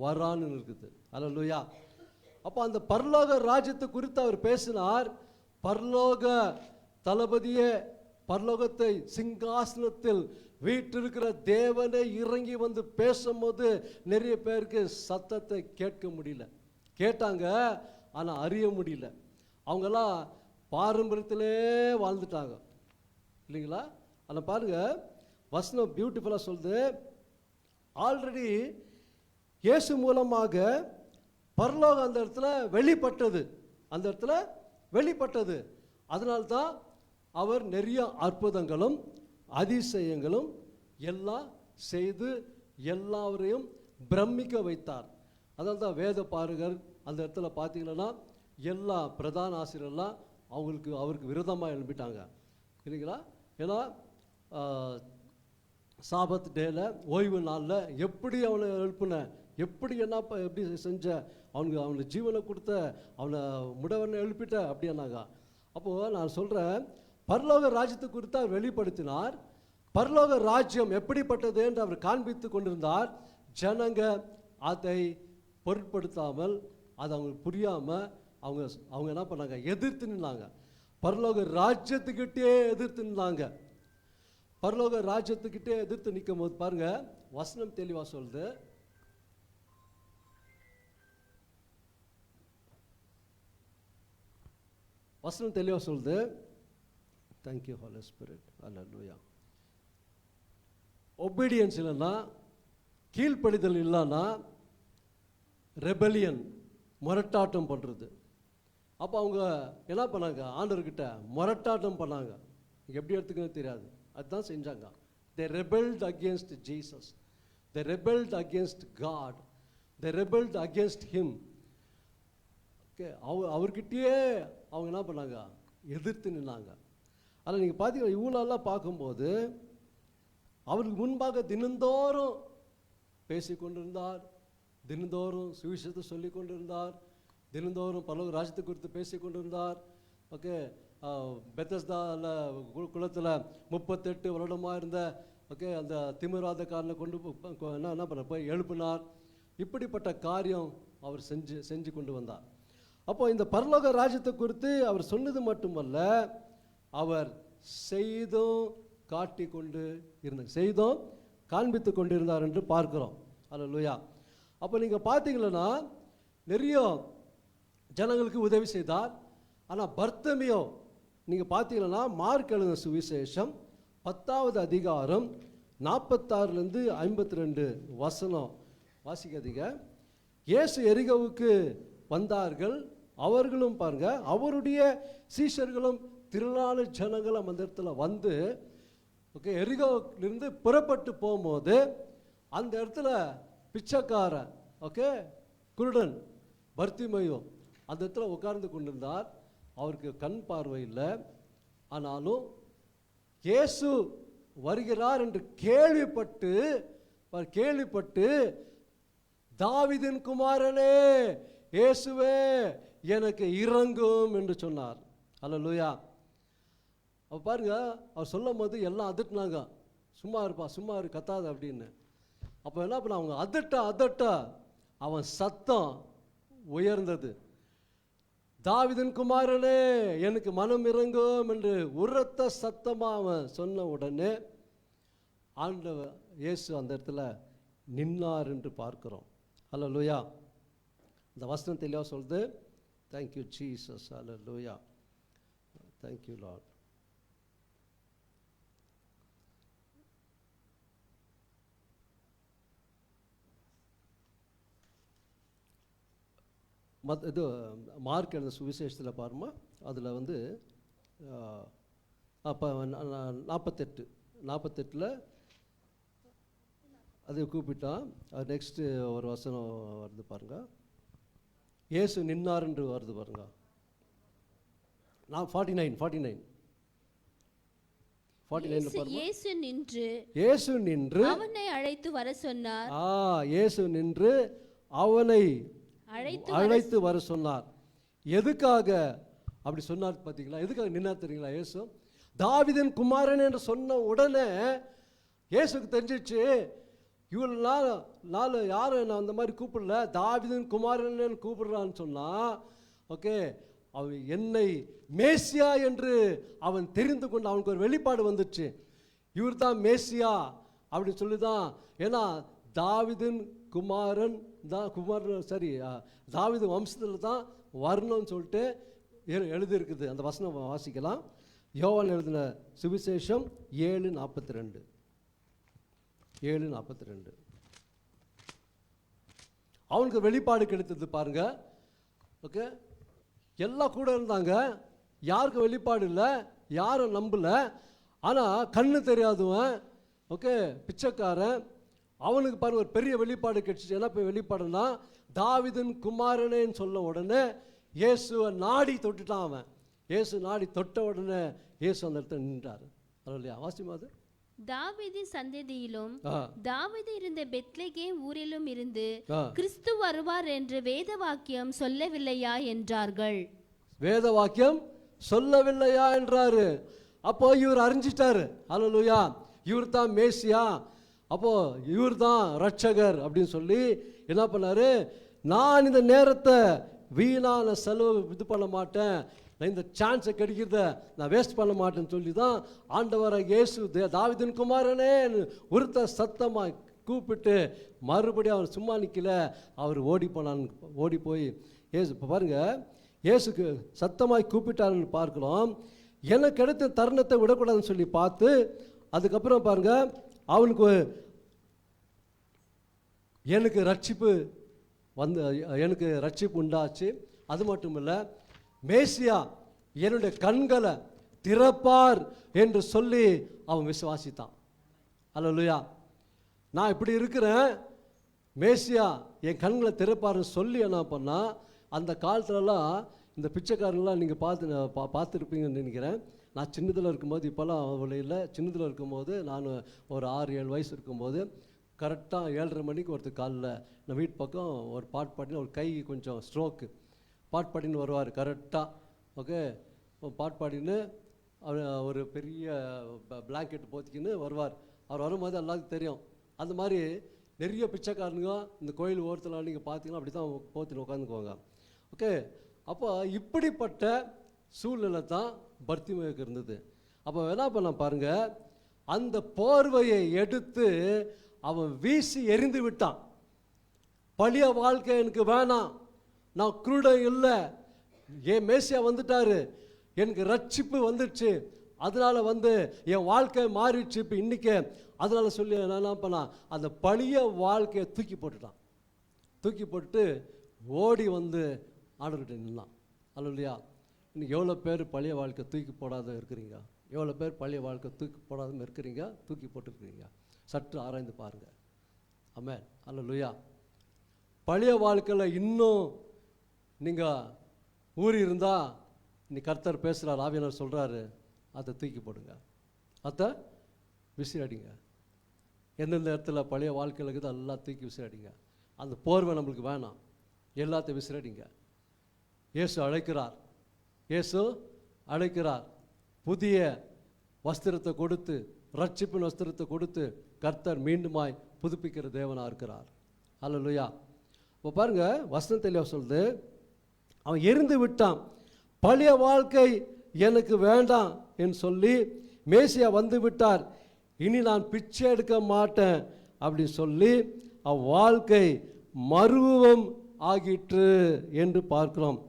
வரான்னு இருக்குது. அல்லேலூயா. அப்போ அந்த பரலோக ராஜ்யத்தை குறித்து அவர் பேசினார். பரலோக தளபதியே, பரலோகத்தை சிங்காசனத்தில் வீற்றிருக்கிற தேவனை இறங்கி வந்து பேசும்போது நிறைய பேருக்கு சத்தத்தை கேட்க முடியல. கேட்டாங்க, ஆனால் அறிய முடியல. அவங்கெல்லாம் பாரம்பரியத்திலே வாழ்ந்துட்டாங்க இல்லைங்களா? ஆனால் பாருங்க, வசனம் பியூட்டிஃபுல்லாக சொல்லுது, ஆல்ரெடி இயேசு மூலமாக பரலோகம் அந்த இடத்துல வெளிப்பட்டது. அதனால்தான் அவர் நிறைய அற்புதங்களும் அதிசயங்களும் எல்லாம் செய்து எல்லாரையும் பிரமிக்க வைத்தார். அதனால தான் வேத பாரகர் அந்த இடத்துல பார்த்தீங்கன்னா எல்லா பிரதான ஆசிரியர்லாம் அவருக்கு விரோதமாக எழுப்பிட்டாங்க இல்லைங்களா? ஏன்னா சாபத் டேல, ஓய்வு நாளில் எப்படி அவனை எழுப்பின, எப்படி செஞ்ச, அவனுக்கு ஜீவனை கொடுத்த, அவனை முடவனை எழுப்பிட்ட அப்படின்னாங்க. அப்போது நான் சொல்கிறேன், பரலோக ராஜ்யத்தை குறித்து அவர் வெளிப்படுத்தினார். பரலோக ராஜ்யம் எப்படிப்பட்டது என்று அவர் காண்பித்து கொண்டிருந்தார். ஜனங்க அதை பொருட்படுத்தாமல், அது அவங்களுக்கு புரியாமல் அவங்க என்ன பண்ணாங்க, எதிர்த்து நின்னாங்க. பரலோக ராஜ்யத்துக்கிட்டே எதிர்த்து நின்னாங்க. பரலோக ராஜ்யத்துக்கிட்டே எதிர்த்து நிற்கும் போது பாருங்க, வசனம் தெளிவாக சொல்லுது. வசனம் தெளிவாக சொல்லுது. Thank you Holi Spirit. Hallelujah. Obedience இல்லைன்னா, கீழ்ப்படிதல் இல்லைன்னா ரெபலியன், முரட்டாட்டம் பண்ணுறது. அப்போ அவங்க என்ன பண்ணாங்க, ஆண்டவர்கிட்ட முரட்டாட்டம் பண்ணாங்க. எப்படி எடுத்துக்கணும் தெரியாது, அதுதான் செஞ்சாங்க. They rebelled against Jesus. They rebelled against God. They rebelled against him. அவர்கிட்டயே அவங்க என்ன பண்ணாங்க, எதிர்த்து நின்னாங்க. அதில் நீங்கள் பார்த்தீங்கன்னா இவ்வளோலாம் பார்க்கும்போது அவருக்கு முன்பாக தினந்தோறும் பேசி கொண்டிருந்தார். தினந்தோறும் சுவிசேஷத்தை சொல்லி கொண்டிருந்தார். தினந்தோறும் பரலோக ராஜ்யத்தை குறித்து பேசி கொண்டிருந்தார். ஓகே, பெத்தஸ்தால குளத்தில் 38 வருடமாக இருந்த ஓகே அந்த திமிராதக்காரனை என்ன பண்ண போய் எழுப்பினார். இப்படிப்பட்ட காரியம் அவர் செஞ்சு கொண்டு வந்தார். அப்போ இந்த பரலோக ராஜ்யத்தை குறித்து அவர் சொன்னது மட்டுமல்ல, அவர் செய்தும் காட்டி கொண்டு இருந்தார், செய்தும் காண்பித்து கொண்டிருந்தார் என்று பார்க்கிறோம். அல்லேலூயா. அப்போ நீங்கள் பார்த்தீங்கன்னா நிறைய ஜனங்களுக்கு உதவி செய்தார். ஆனால் பர்த்தமியோ நீங்கள் பார்த்தீங்கன்னா மார்க் எழுதின சுவிசேஷம் 10வது அதிகாரம் 46லேருந்து 52 வசனம் வாசிக்காதீங்க. இயேசு எரிகோவுக்கு வந்தார்கள். அவர்களும் பாருங்க, அவருடைய சீஷர்களும் திரளான ஜனங்களும் அந்த இடத்துல வந்து ஓகே எரிகோவிலிருந்து புறப்பட்டு போகும்போது அந்த இடத்துல பிச்சைக்காரன் ஓகே குருடன் பர்த்திமையோ அந்த இடத்துல உட்கார்ந்து கொண்டிருந்தார். அவருக்கு கண் பார்வை இல்லை. ஆனாலும் இயேசு வருகிறார் என்று கேள்விப்பட்டு தாவீதின் குமாரனே இயேசுவே எனக்கு இரங்கும் என்று சொன்னார். அல்லேலூயா. அப்போ பாருங்க, அவர் சொல்லும் போது எல்லாம் அதட்டினாங்க, சும்மா இருப்பா சும்மா இரு கத்தாத அப்படின்னு. அப்போ என்ன பண்ண, அவங்க அதட்ட அவன் சத்தம் உயர்ந்தது. தாவீதின் குமாரனே எனக்கு மனம் இறங்கும் என்று உரத்த சத்தமாக அவன் சொன்ன உடனே ஆண்டவர் இயேசு அந்த இடத்துல நின்னார் என்று பார்க்கிறோம். அல்லேலூயா. இந்த வசனம் தெளிவாக சொல்லுது. Thank you Jesus. Hallelujah. Thank you Lord. இது மார்க் எழுத சுவிசேஷத்தில் பாருமா, அதில் வந்து அப்போ 48 அது கூப்பிட்டான். நெக்ஸ்ட்டு ஒரு வசனம் வருது பாருங்க, இயேசு நின்னார் என்று வருது பாருங்க. 49 இயேசு நின்று அவனை அழைத்து வர சொன்னார். இயேசு நின்று அவனை அழைத்து வர சொன்னார். எதுக்காக அப்படி சொன்னார் பார்த்தீங்களா? எதுக்காக நின்னார் தெரியுங்களா? இயேசு தாவீதின் குமாரன் என்று சொன்ன உடனே இயேசுக்கு தெரிஞ்சிச்சு, இவள் நாலு யாரும் நான் அந்த மாதிரி கூப்பிடல, தாவீதின் குமாரன் கூப்பிடுறான்னு சொன்னா ஓகே, அவன் என்னை மேசியா என்று அவன் தெரிந்து கொண்டு அவனுக்கு ஒரு வெளிப்பாடு வந்துச்சு. இவர் தான் மேசியா அப்படின்னு சொல்லி தான். ஏன்னா தாவீதின் குமாரன் தாவீது வம்சத்தில் தான் வரணும்னு சொல்லிட்டு எழுதியிருக்குது. அந்த வசனம் வாசிக்கலாம். யோவான் எழுதின சுவிசேஷம் 7:42 அவனுக்கு வெளிப்பாடு கிடைத்தது பாருங்க. ஓகே, எல்லாம் கூட இருந்தாங்க, யாருக்கும் வெளிப்பாடு இல்லை, யாரும் நம்பல. ஆனால் கண்ணு தெரியாதவன் ஓகே பிச்சைக்காரன், அவனுக்கு பாருங்க ஒரு பெரிய வெளிப்பாடு கிடைச்சிச்சு. என்ன வெளிப்பாடுன்னா, தாவீதின் குமாரனேன்னு சொல்ல உடனே இயேசுவை நாடி தொட்டுட்டான் அவன். இயேசு நாடி தொட்ட உடனே இயேசு அந்த இடத்துல நின்றார். இல்லையா? வாசிமாது. தாவீது சந்ததியிலும் தாவீது இருந்த பெத்லகேம் ஊரிலும் இருந்து கிறிஸ்து வருவார் என்று வேத வாக்கியம் சொல்லவில்லையா என்றார்கள். வேத வாக்கியம் சொல்லவில்லையா என்றாரு. அப்போ இவர் அறிஞ்சிட்டாரு. அல்லேலூயா. இவர் தான் மேசியா, அப்போ இவர் தான் ரட்சகர் அப்படின்னு சொல்லி என்ன பண்ணாரு, நான் இந்த நேரத்தை வீணான செலவு இது பண்ண மாட்டேன், நான் இந்த சான்ஸை கிடைக்கிறத நான் வேஸ்ட் பண்ண மாட்டேன்னு சொல்லி தான் ஆண்டவராக இயேசு தாவீதின் குமாரனே ஒருத்த சத்தமாக கூப்பிட்டு மறுபடியும் அவர் சும்மா நிற்கல, அவர் ஓடி போய் இயேசு இப்போ பாருங்க, இயேசுக்கு சத்தமாய் கூப்பிட்டாருன்னு பார்க்கலாம். எனக்கு கிடைத்த தருணத்தை விடக்கூடாதுன்னு சொல்லி பார்த்து அதுக்கப்புறம் பாருங்க, அவனுக்கு எனக்கு ரட்சிப்பு உண்டாச்சு. அது மட்டும் இல்லை, மேசியா என்னுடைய கண்களை திறப்பார் என்று சொல்லி அவன் விசுவாசித்தான். அல்லேலூயா. நான் இப்படி இருக்கிறேன், மேசியா என் கண்களை திறப்பார்னு சொல்லி என்ன பண்ணா, அந்த காலத்துலலாம் இந்த பிச்சைக்காரங்களாம் நீங்கள் பார்த்துருப்பீங்கன்னு நினைக்கிறேன். நான் சின்னதில் இருக்கும்போது, இப்போல்லாம் அவ்வளோ இல்லை, சின்னதில் இருக்கும்போது நான் ஒரு 6-7 வயசு இருக்கும்போது கரெக்டாக 7:30 மணிக்கு ஒருத்தர் காலில் நான் வீட்டு பக்கம் ஒரு பாட்டு பாட்டின்னு ஒரு கை கொஞ்சம் ஸ்ட்ரோக்கு பாட்டு பாடின்னு வருவார் கரெக்டாக. ஓகே, பாட்டு பாடின்னு அவர் ஒரு பெரிய பிளாங்கெட் போத்திக்கின்னு வருவார். அவர் வரும்போது எல்லாத்துக்கும் தெரியும். அந்த மாதிரி நிறைய பிச்சைக்காரனுங்க இந்த கோயில் ஓரத்தில் நீங்கள் பார்த்தீங்கன்னா அப்படி தான் போத்தின்னு உட்காந்துக்குவாங்க. ஓகே, அப்போ இப்படிப்பட்ட சூழ்நிலை தான் பர்த்திமேயுக்கு இருந்தது. அப்போ என்ன பண்ண பாருங்கள், அந்த போர்வையை எடுத்து அவன் வீசி எறிந்து விட்டான். பழைய வாழ்க்கை எனக்கு வேணாம், நான் குருடன் இல்லை, என் மேசியா வந்துட்டாரு, எனக்கு ரட்சிப்பு வந்துடுச்சு, அதனால என் வாழ்க்கை மாறிடுச்சு இப்போ இன்னைக்கு, அதனால சொல்லி என்ன பண்ணான், அந்த பழைய வாழ்க்கையை தூக்கி போட்டுட்டான். தூக்கி போட்டு ஓடி ஆண்டவர்கிட்ட நின்னான். அல்லேலூயா. இன்னைக்கு எவ்வளோ பேர் பழைய வாழ்க்கை தூக்கி போடாத இருக்கிறீங்க? எவ்வளோ பேர் பழைய வாழ்க்கை தூக்கி போடாமல் இருக்கிறீங்க, தூக்கி போட்டுருக்கிறீங்க? சற்று ஆராய்ந்து பாருங்கள். ஆமென். அல்லேலூயா. பழைய வாழ்க்கையில் இன்னும் நீங்கள் ஊறி இருந்தால் இன்னைக்கு கர்த்தர் பேசுகிறார், ஆவியானவர் சொல்கிறாரு, அதை தூக்கி போடுங்க, அதை விசிறடிங்க. எந்தெந்த இடத்துல பழைய வாழ்க்கையில் இருக்குது எல்லாம் தூக்கி விசிறடிங்க. அந்த போர்வை நம்மளுக்கு வேணாம், எல்லாத்தையும் விசிறடிங்க. இயேசு அழைக்கிறார், இயேசு அழைக்கிறார். புதிய வஸ்திரத்தை கொடுத்து, ரட்சிப்பின் வஸ்திரத்தை கொடுத்து கர்த்தர் மீண்டுமாய் புதுப்பிக்கிற தேவனாக இருக்கிறார். அல்லேலூயா. இப்போ பாருங்க, வசனத்தில் சொல்லுது, அவன் எரிந்து விட்டான், பழைய வாழ்க்கை எனக்கு வேண்டாம் என்று சொல்லி மேசியா வந்து விட்டார், இனி நான் பிச்சை எடுக்க மாட்டேன் அப்படின்னு சொல்லி அவ்வாழ்க்கை மறுரூபம் ஆகிற்று என்று பார்க்கிறோம்.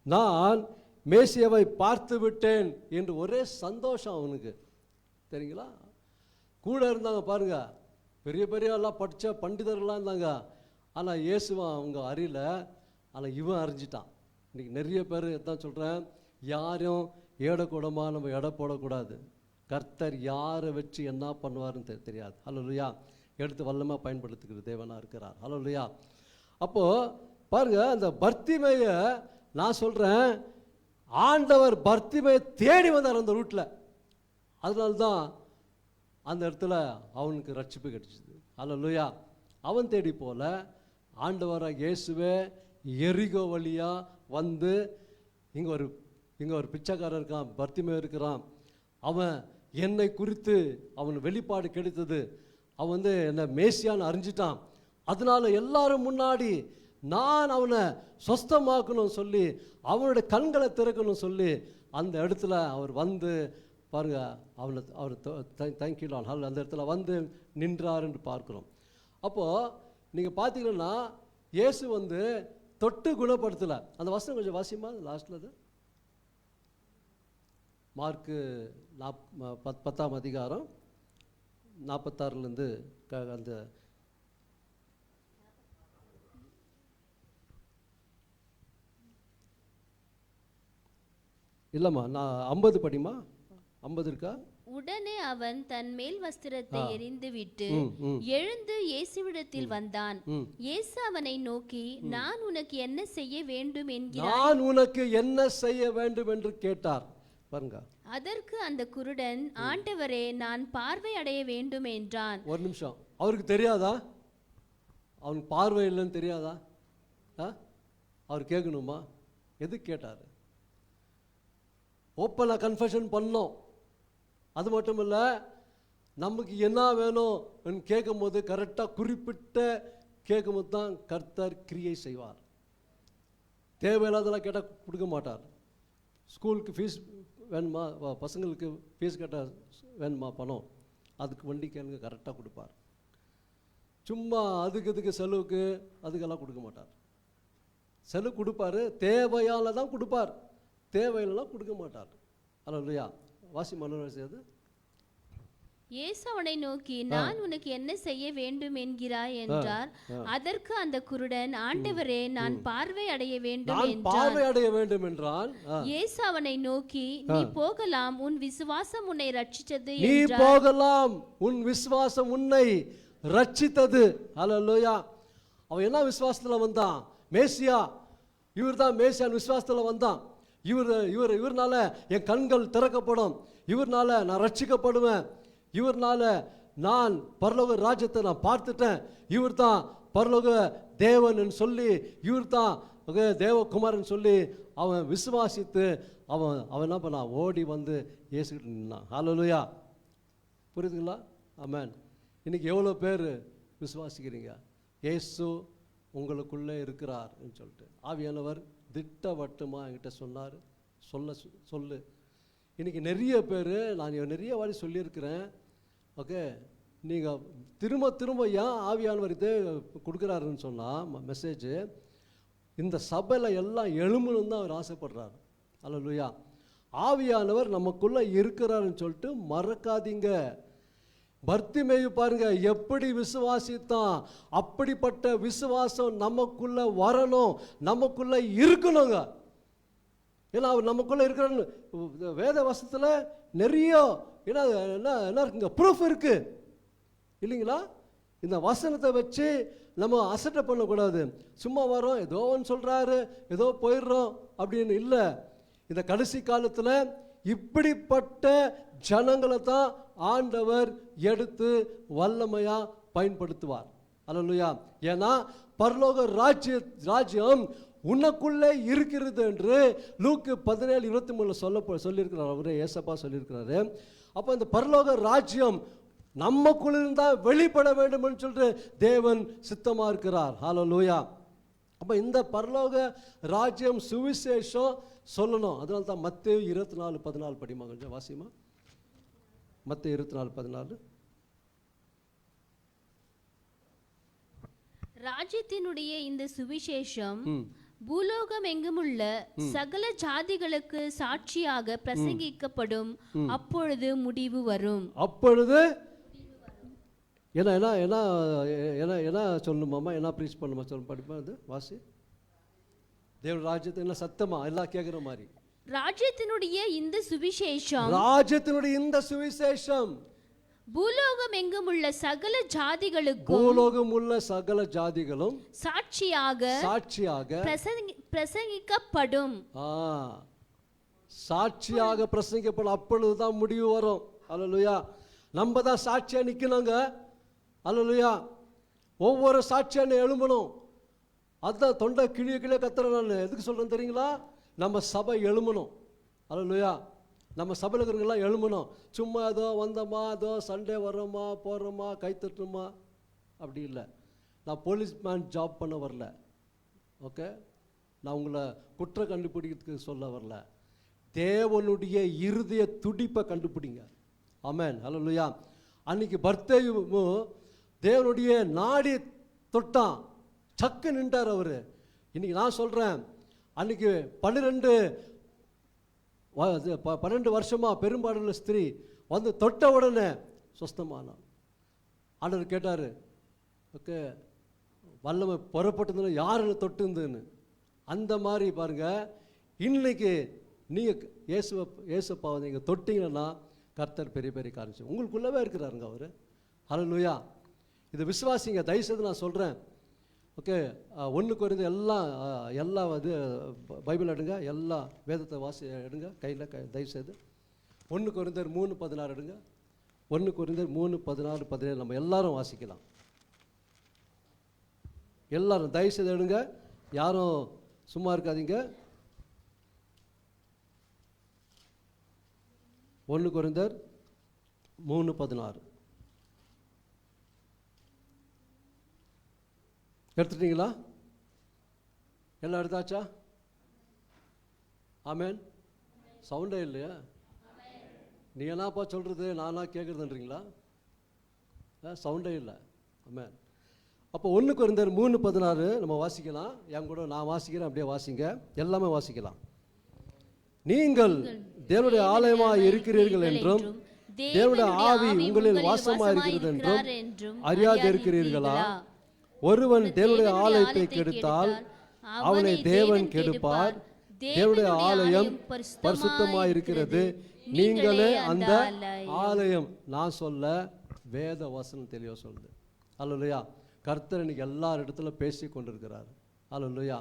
நான் மேசியாவை பார்த்து விட்டேன் என்று ஒரே சந்தோஷம் அவனுக்கு. தெரியுங்களா? கூட இருந்தாங்க பாருங்க, பெரிய பெரிய எல்லாம் படித்த பண்டிதர்கள்லாம் இருந்தாங்க. ஆனால் இயேசுவன் அவங்க அறியல, ஆனால் இவன் அறிஞ்சிட்டான். இன்றைக்கி நிறைய பேர் தான் சொல்கிறேன், யாரும் ஏடக்கூடமாக நம்ம எடை போடக்கூடாது. கர்த்தர் யாரை வச்சு என்ன பண்ணுவாருன்னு தெரியாது. அல்லேலூயா. எடுத்து வல்லமாக பயன்படுத்துகிற தேவனாக இருக்கிறார். அல்லேலூயா. அப்போது பாருங்கள், அந்த பர்த்திமேயை நான் சொல்கிறேன், ஆண்டவர் பர்த்திமேயை தேடி வந்தார் அந்த ரூட்டில். அதனால்தான் அந்த இடத்துல அவனுக்கு ரட்சிப்பு கிடைச்சிது. அல்லேலூயா. அவன் தேடி போல ஆண்டவராக இயேசுவே எரிகோ வழியாக இங்கே ஒரு பிச்சைக்காரன் இருக்கான், பர்த்திமே இருக்கிறான், அவன் என்னை குறித்து அவன் வெளிப்பாடு கிடைத்தது, அவன் என்னை மேசியான்னு அறிஞ்சிட்டான், அதனால எல்லாரும் முன்னாடி நான் அவனை சொஸ்தமாக்கணும் சொல்லி, அவனுடைய கண்களை திறக்கணும் சொல்லி அந்த இடத்துல அவர் பாருங்க, அவர் தேங்க்யூலான் அந்த இடத்துல நின்றார் என்று பார்க்கிறோம். அப்போது நீங்கள் பார்த்தீங்கன்னா இயேசு தொட்டு குணப்படுத்தலை. அந்த வசனம் கொஞ்சம் வாசிமா லாஸ்ட்டில். அது மார்க்கு 10ஆம் அதிகாரம் 46லேருந்து அந்த இல்லைம்மா, நான் 50 படிமா, 50 இருக்கா? உடனே அவன் தன் மேல் வஸ்திரத்தை எறிந்து விட்டு எழுந்து இயேசுவிடத்தில் வந்தான். இயேசு அவனை நோக்கி, நான் உனக்கு என்ன செய்ய வேண்டும் என்கிறாய்? நான் உனக்கு என்ன செய்ய வேண்டும் என்று கேட்டார். பாருங்க. அதற்கு அந்த குருடன், ஆண்டவரே, நான் பார்வை அடைய வேண்டும் என்றான். ஒரு நிமிஷம், அவருக்கு தெரியாதா அவனுக்கு பார்வை இல்லைன்னு தெரியாதா? அவர் கேட்கணுமா? எதுக்கு கேட்டார்? ஓப்பனாக கன்ஃபெஷன் பண்ணோம். அது மட்டும் இல்லை, நமக்கு என்ன வேணும் கேட்கும் போது கரெக்டாக குறிப்பிட்ட கேட்கும் போது தான் கர்த்தர் கிரியை செய்வார். தேவையில்லாதெல்லாம் கேட்டால் கொடுக்க மாட்டார். ஸ்கூலுக்கு ஃபீஸ் வேணுமா, பசங்களுக்கு ஃபீஸ் கேட்டால் வேணுமா பணம், அதுக்கு வண்டி கேளுங்க, கரெக்டாக கொடுப்பார். சும்மா அதுக்கு செலவுக்கு அதுக்கெல்லாம் கொடுக்க மாட்டார். செலவு கொடுப்பார், தேவையால தான் கொடுப்பார், தேவையில்லாம் கொடுக்க மாட்டார். அல்லேலூயா. வாசி மனோரசி. அது இயேசு அவனை நோக்கி, நான் உனக்கு என்ன செய்ய வேண்டும் என்கிறாய் என்றார். அதற்கு அந்த குருடன், ஆண்டவரே, நான் பார்வை அடைய வேண்டும் என்றான். இயேசு அவனை நோக்கி, நீ போகலாம், உன் விசுவாசம் உன்னை ரட்சித்தது. நீ போகலாம், உன் விசுவாசம் உன்னை ரட்சித்தது. அல்லேலூயா. அவன் என்ன விசுவாசத்துல வந்தான்? மேசியா, இவர்தான் மேசியான் விசுவாசத்துல வந்தான். இவர்னால என் கண்கள் திறக்கப்படும், இவர்னால நான் ரட்சிக்கப்படுவேன், இவர்னால நான் பரலோக ராஜ்யத்தை நான் பார்த்துட்டேன், இவர் தான் பரலோக தேவன் சொல்லி, இவர் தான் தேவகுமாரன் சொல்லி அவன் விசுவாசித்து அவன் என்ன பண்ணான், ஓடி வந்து இயேசுக்கிட்ட நின்னான். ஹல்லேலூயா. புரியுதுங்களா? ஆமென். இன்னைக்கு எவ்வளோ பேர் விசுவாசிக்கிறீங்க இயேசு உங்களுக்குள்ளே இருக்கிறார்னு சொல்லிட்டு? ஆவியானவர் திட்டவட்டமாக என்கிட்ட சொன்னார், சொல்லு. இன்றைக்கி நிறைய பேர், நான் நிறைய வாடி சொல்லியிருக்கிறேன். ஓகே, நீங்கள் திரும்ப ஏன் ஆவியானவர் இதே கொடுக்குறாருன்னு சொன்னால் மெசேஜ், இந்த சபையில் எல்லாம் எழுமணும் தான் அவர் ஆசைப்படுறார். அல்லேலூயா. ஆவியானவர் நமக்குள்ளே இருக்கிறாருன்னு சொல்லிட்டு மறக்காதீங்க. பர்த்திமேயு பாருங்க எப்படி விசுவாசித்தான், அப்படிப்பட்ட விசுவாசம் நமக்குள்ள வரணும், நமக்குள்ள இருக்கணுங்க. ஏன்னா அவர் நமக்குள்ள இருக்கிற வேத வசனத்துல நிறைய என்ன இருக்குங்க, ப்ரூஃப் இருக்கு இல்லைங்களா? இந்த வசனத்தை வச்சு நம்ம அசட்டை பண்ணக்கூடாது. சும்மா வரோம், ஏதோ ஒன்று சொல்றாரு, ஏதோ போயிடுறோம் அப்படின்னு இல்லை. இந்த கடைசி காலத்தில் இப்படிப்பட்ட ஜனங்களை தான் ஆண்டவர் எடுத்து வல்லமையா பயன்படுத்துவார். அல்லேலூயா. ஏன்னா பரலோக ராஜ்யம் உனக்குள்ளே இருக்கிறது என்று லூக்கு 17:23 சொல்லியிருக்கிறார். அவரே ஏசப்பா சொல்லியிருக்கிறாரு. அப்போ இந்த பரலோக ராஜ்யம் நமக்குள்ளிருந்தா வெளிப்பட வேண்டும் என்று சொல்லிட்டு தேவன் சித்தமா இருக்கிறார். ஹல்லேலூயா. அப்போ இந்த பரலோக ராஜ்யம் சுவிசேஷம் சொல்லணும். அதனால தான் மத்தேயு 24:14 படிமா, கொஞ்சம் வாசிமா. மத்தேயு 24:14. ராஜ்யத்தினுடைய இந்த சுவிசேஷம் பூலோகம் எங்குமுள்ள சகல ஜாதிகளுக்கு சாட்சியாக பிரசங்கிக்கப்படும், அப்பொழுது முடிவு வரும். அப்பொழுது என்ன சொல்லணுமாமா, என்ன ப்ரீச் பண்ணுமா சொல்ல படிப்பா, அது வாசி. தேவன் ராஜ்யத்தை என்ன சத்தமா எல்லாம் கேட்குற மாதிரி. ராஜ்யத்தினுடைய இந்த சுவிசேஷம், ராஜ்யத்தினுடைய இந்த சுவிசேஷம் பூலோகம் எங்குமுள்ள சகல ஜாதிகளுக்கும், பூலோகம் உள்ள சகல ஜாதிகளும் சாட்சியாக பிரசங்கிக்கப்படும். சாட்சியாக பிரசங்கிக்கப்படும். அப்பொழுதுதான் முடிவு வரும். அல்லேலூயா. நம்ம தான் சாட்சியா நிக்கணுங்க. அல்லேலூயா. ஒவ்வொரு சாட்சியா எழும்பணும். அதுதான் தொண்டை கிளிய கத்துறேன். நான் எதுக்கு சொல்றேன் தெரியுங்களா? நம்ம சபை எழும்பணும். அல்லேலூயா. நம்ம சபையில் இருக்கிறவங்கெல்லாம் எழும்பணும். சும்மா ஏதோ வந்தோமா, ஏதோ சண்டே வர்றோமா போகிறோமா கை தட்டுமா அப்படி இல்லை. நான் போலீஸ்மேன் ஜாப் பண்ண வரல. ஓகே, நான் உங்களை குற்றம் கண்டுபிடிக்கிறதுக்கு சொல்ல வரல. தேவனுடைய இருதய துடிப்பை கண்டுபிடிங்க. ஆமென். ஹல்லேலூயா. அன்னைக்கு பர்த்தேயுவும் தேவனுடைய நாடி தொட்டான், சக்கு நின்றார் அவர். இன்னைக்கு நான் சொல்கிறேன், அன்னைக்கு 12 வருஷமா பெரும்பாடுள்ள ஸ்திரீ வந்து தொட்ட உடனே சுஸ்தமானான். ஆண்டவர் கேட்டார், ஓகே, வல்லமை புறப்பட்டதுன்னு யாருன்னு தொட்டுந்துன்னு. அந்த மாதிரி பாருங்க, இன்னைக்கு நீங்கள் இயேசுப்பாவை நீங்கள் தொட்டிங்கன்னா கர்த்தர் பெரிய பெரிய காரியம் செய்யும். உங்களுக்குள்ளவே இருக்கிறாருங்க அவர். ஹல்லேலூயா. இது விசுவாசிங்க, தயவுசெய்து நான் சொல்கிறேன். ஓகே, 1 கொரிந்தியர் எல்லாம் இது பைபிள் எடுங்க, எல்லா வேதத்தை எடுங்க கையில், தயவுசெய்து 1 கொரிந்தியர் 3:16 எடுங்க. 1 கொரிந்தியர் 3:16-17 நம்ம எல்லாரும் வாசிக்கலாம். எல்லாரும் தயவுசெய்து எடுங்க, யாரும் சும்மா இருக்காதீங்க. 1 கொரிந்தியர் 3:16 எடுத்துட்டீங்களா? எல்லாம் எடுத்தாச்சா? ஆமென். சவுண்டே இல்லையா? நீ என்னப்பா சொல்கிறது, நானா கேட்குறதுன்றீங்களா? சவுண்டே இல்லை. ஆமென். அப்போ 1 கொரிந்தியர் 3:16 நம்ம வாசிக்கலாம். என் கூட நான் வாசிக்கிறேன், அப்படியே வாசிங்க, எல்லாமே வாசிக்கலாம். நீங்கள் தேவனுடைய ஆலயமாக இருக்கிறீர்கள் என்றும் தேவனுடைய ஆவி உங்களில் வாசமாக இருக்கிறது என்றும் அறியாது இருக்கிறீர்களா? ஒருவன் தேவனுடைய ஆலயத்தை கெடுத்தால் அவனை தேவன் கெடுப்பார். தேவனுடைய ஆலயம் பரிசுத்தமாக இருக்கிறது, நீங்களே அந்த ஆலயம். நான் சொல்ல வேத வசனம் தெளிவாக சொல்லுது. அல்லேலூயா. கர்த்தர் இன்னைக்கு எல்லார் இடத்துல பேசி கொண்டிருக்கிறார். அல்லேலூயா.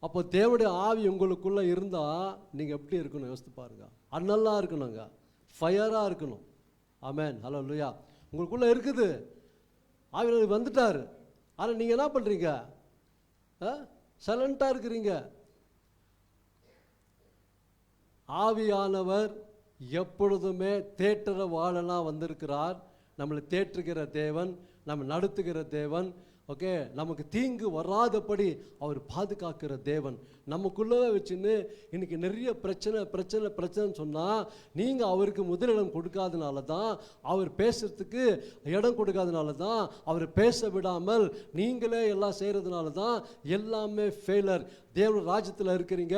அப்போ தேவனுடைய ஆவி உங்களுக்குள்ளே இருந்தால் நீங்கள் எப்படி இருக்கணும் யோசித்து பாருங்க. அனலாக இருக்கணுங்க, ஃபயராக இருக்கணும். ஆமென். அல்லேலூயா. உங்களுக்குள்ளே இருக்குது, ஆவியானவர் வந்துட்டார். ஆனால் நீங்கள் என்ன பண்ணுறீங்க? சைலண்ட்டாக இருக்கிறீங்க. ஆவியானவர் எப்பொழுதுமே தேற்றுற வாழலாம் வந்திருக்கிறார். நம்மளை தேற்றுகிற தேவன், நம்ம நடத்துகிற தேவன். ஓகே, நமக்கு தீங்கு வராதபடி அவர் பாதுகாக்கிற தேவன். நமக்குள்ளே வச்சுன்னு இன்னைக்கு நிறைய பிரச்சனைன்னு சொன்னால் நீங்கள் அவருக்கு முதலிடம் கொடுக்காதனால தான், அவர் பேசுறதுக்கு இடம் கொடுக்காதனால தான், அவர் பேச விடாமல் நீங்களே எல்லாம் செய்கிறதுனால தான் எல்லாமே ஃபெயிலர். தேவனுடைய ராஜ்யத்தில் இருக்கிறீங்க,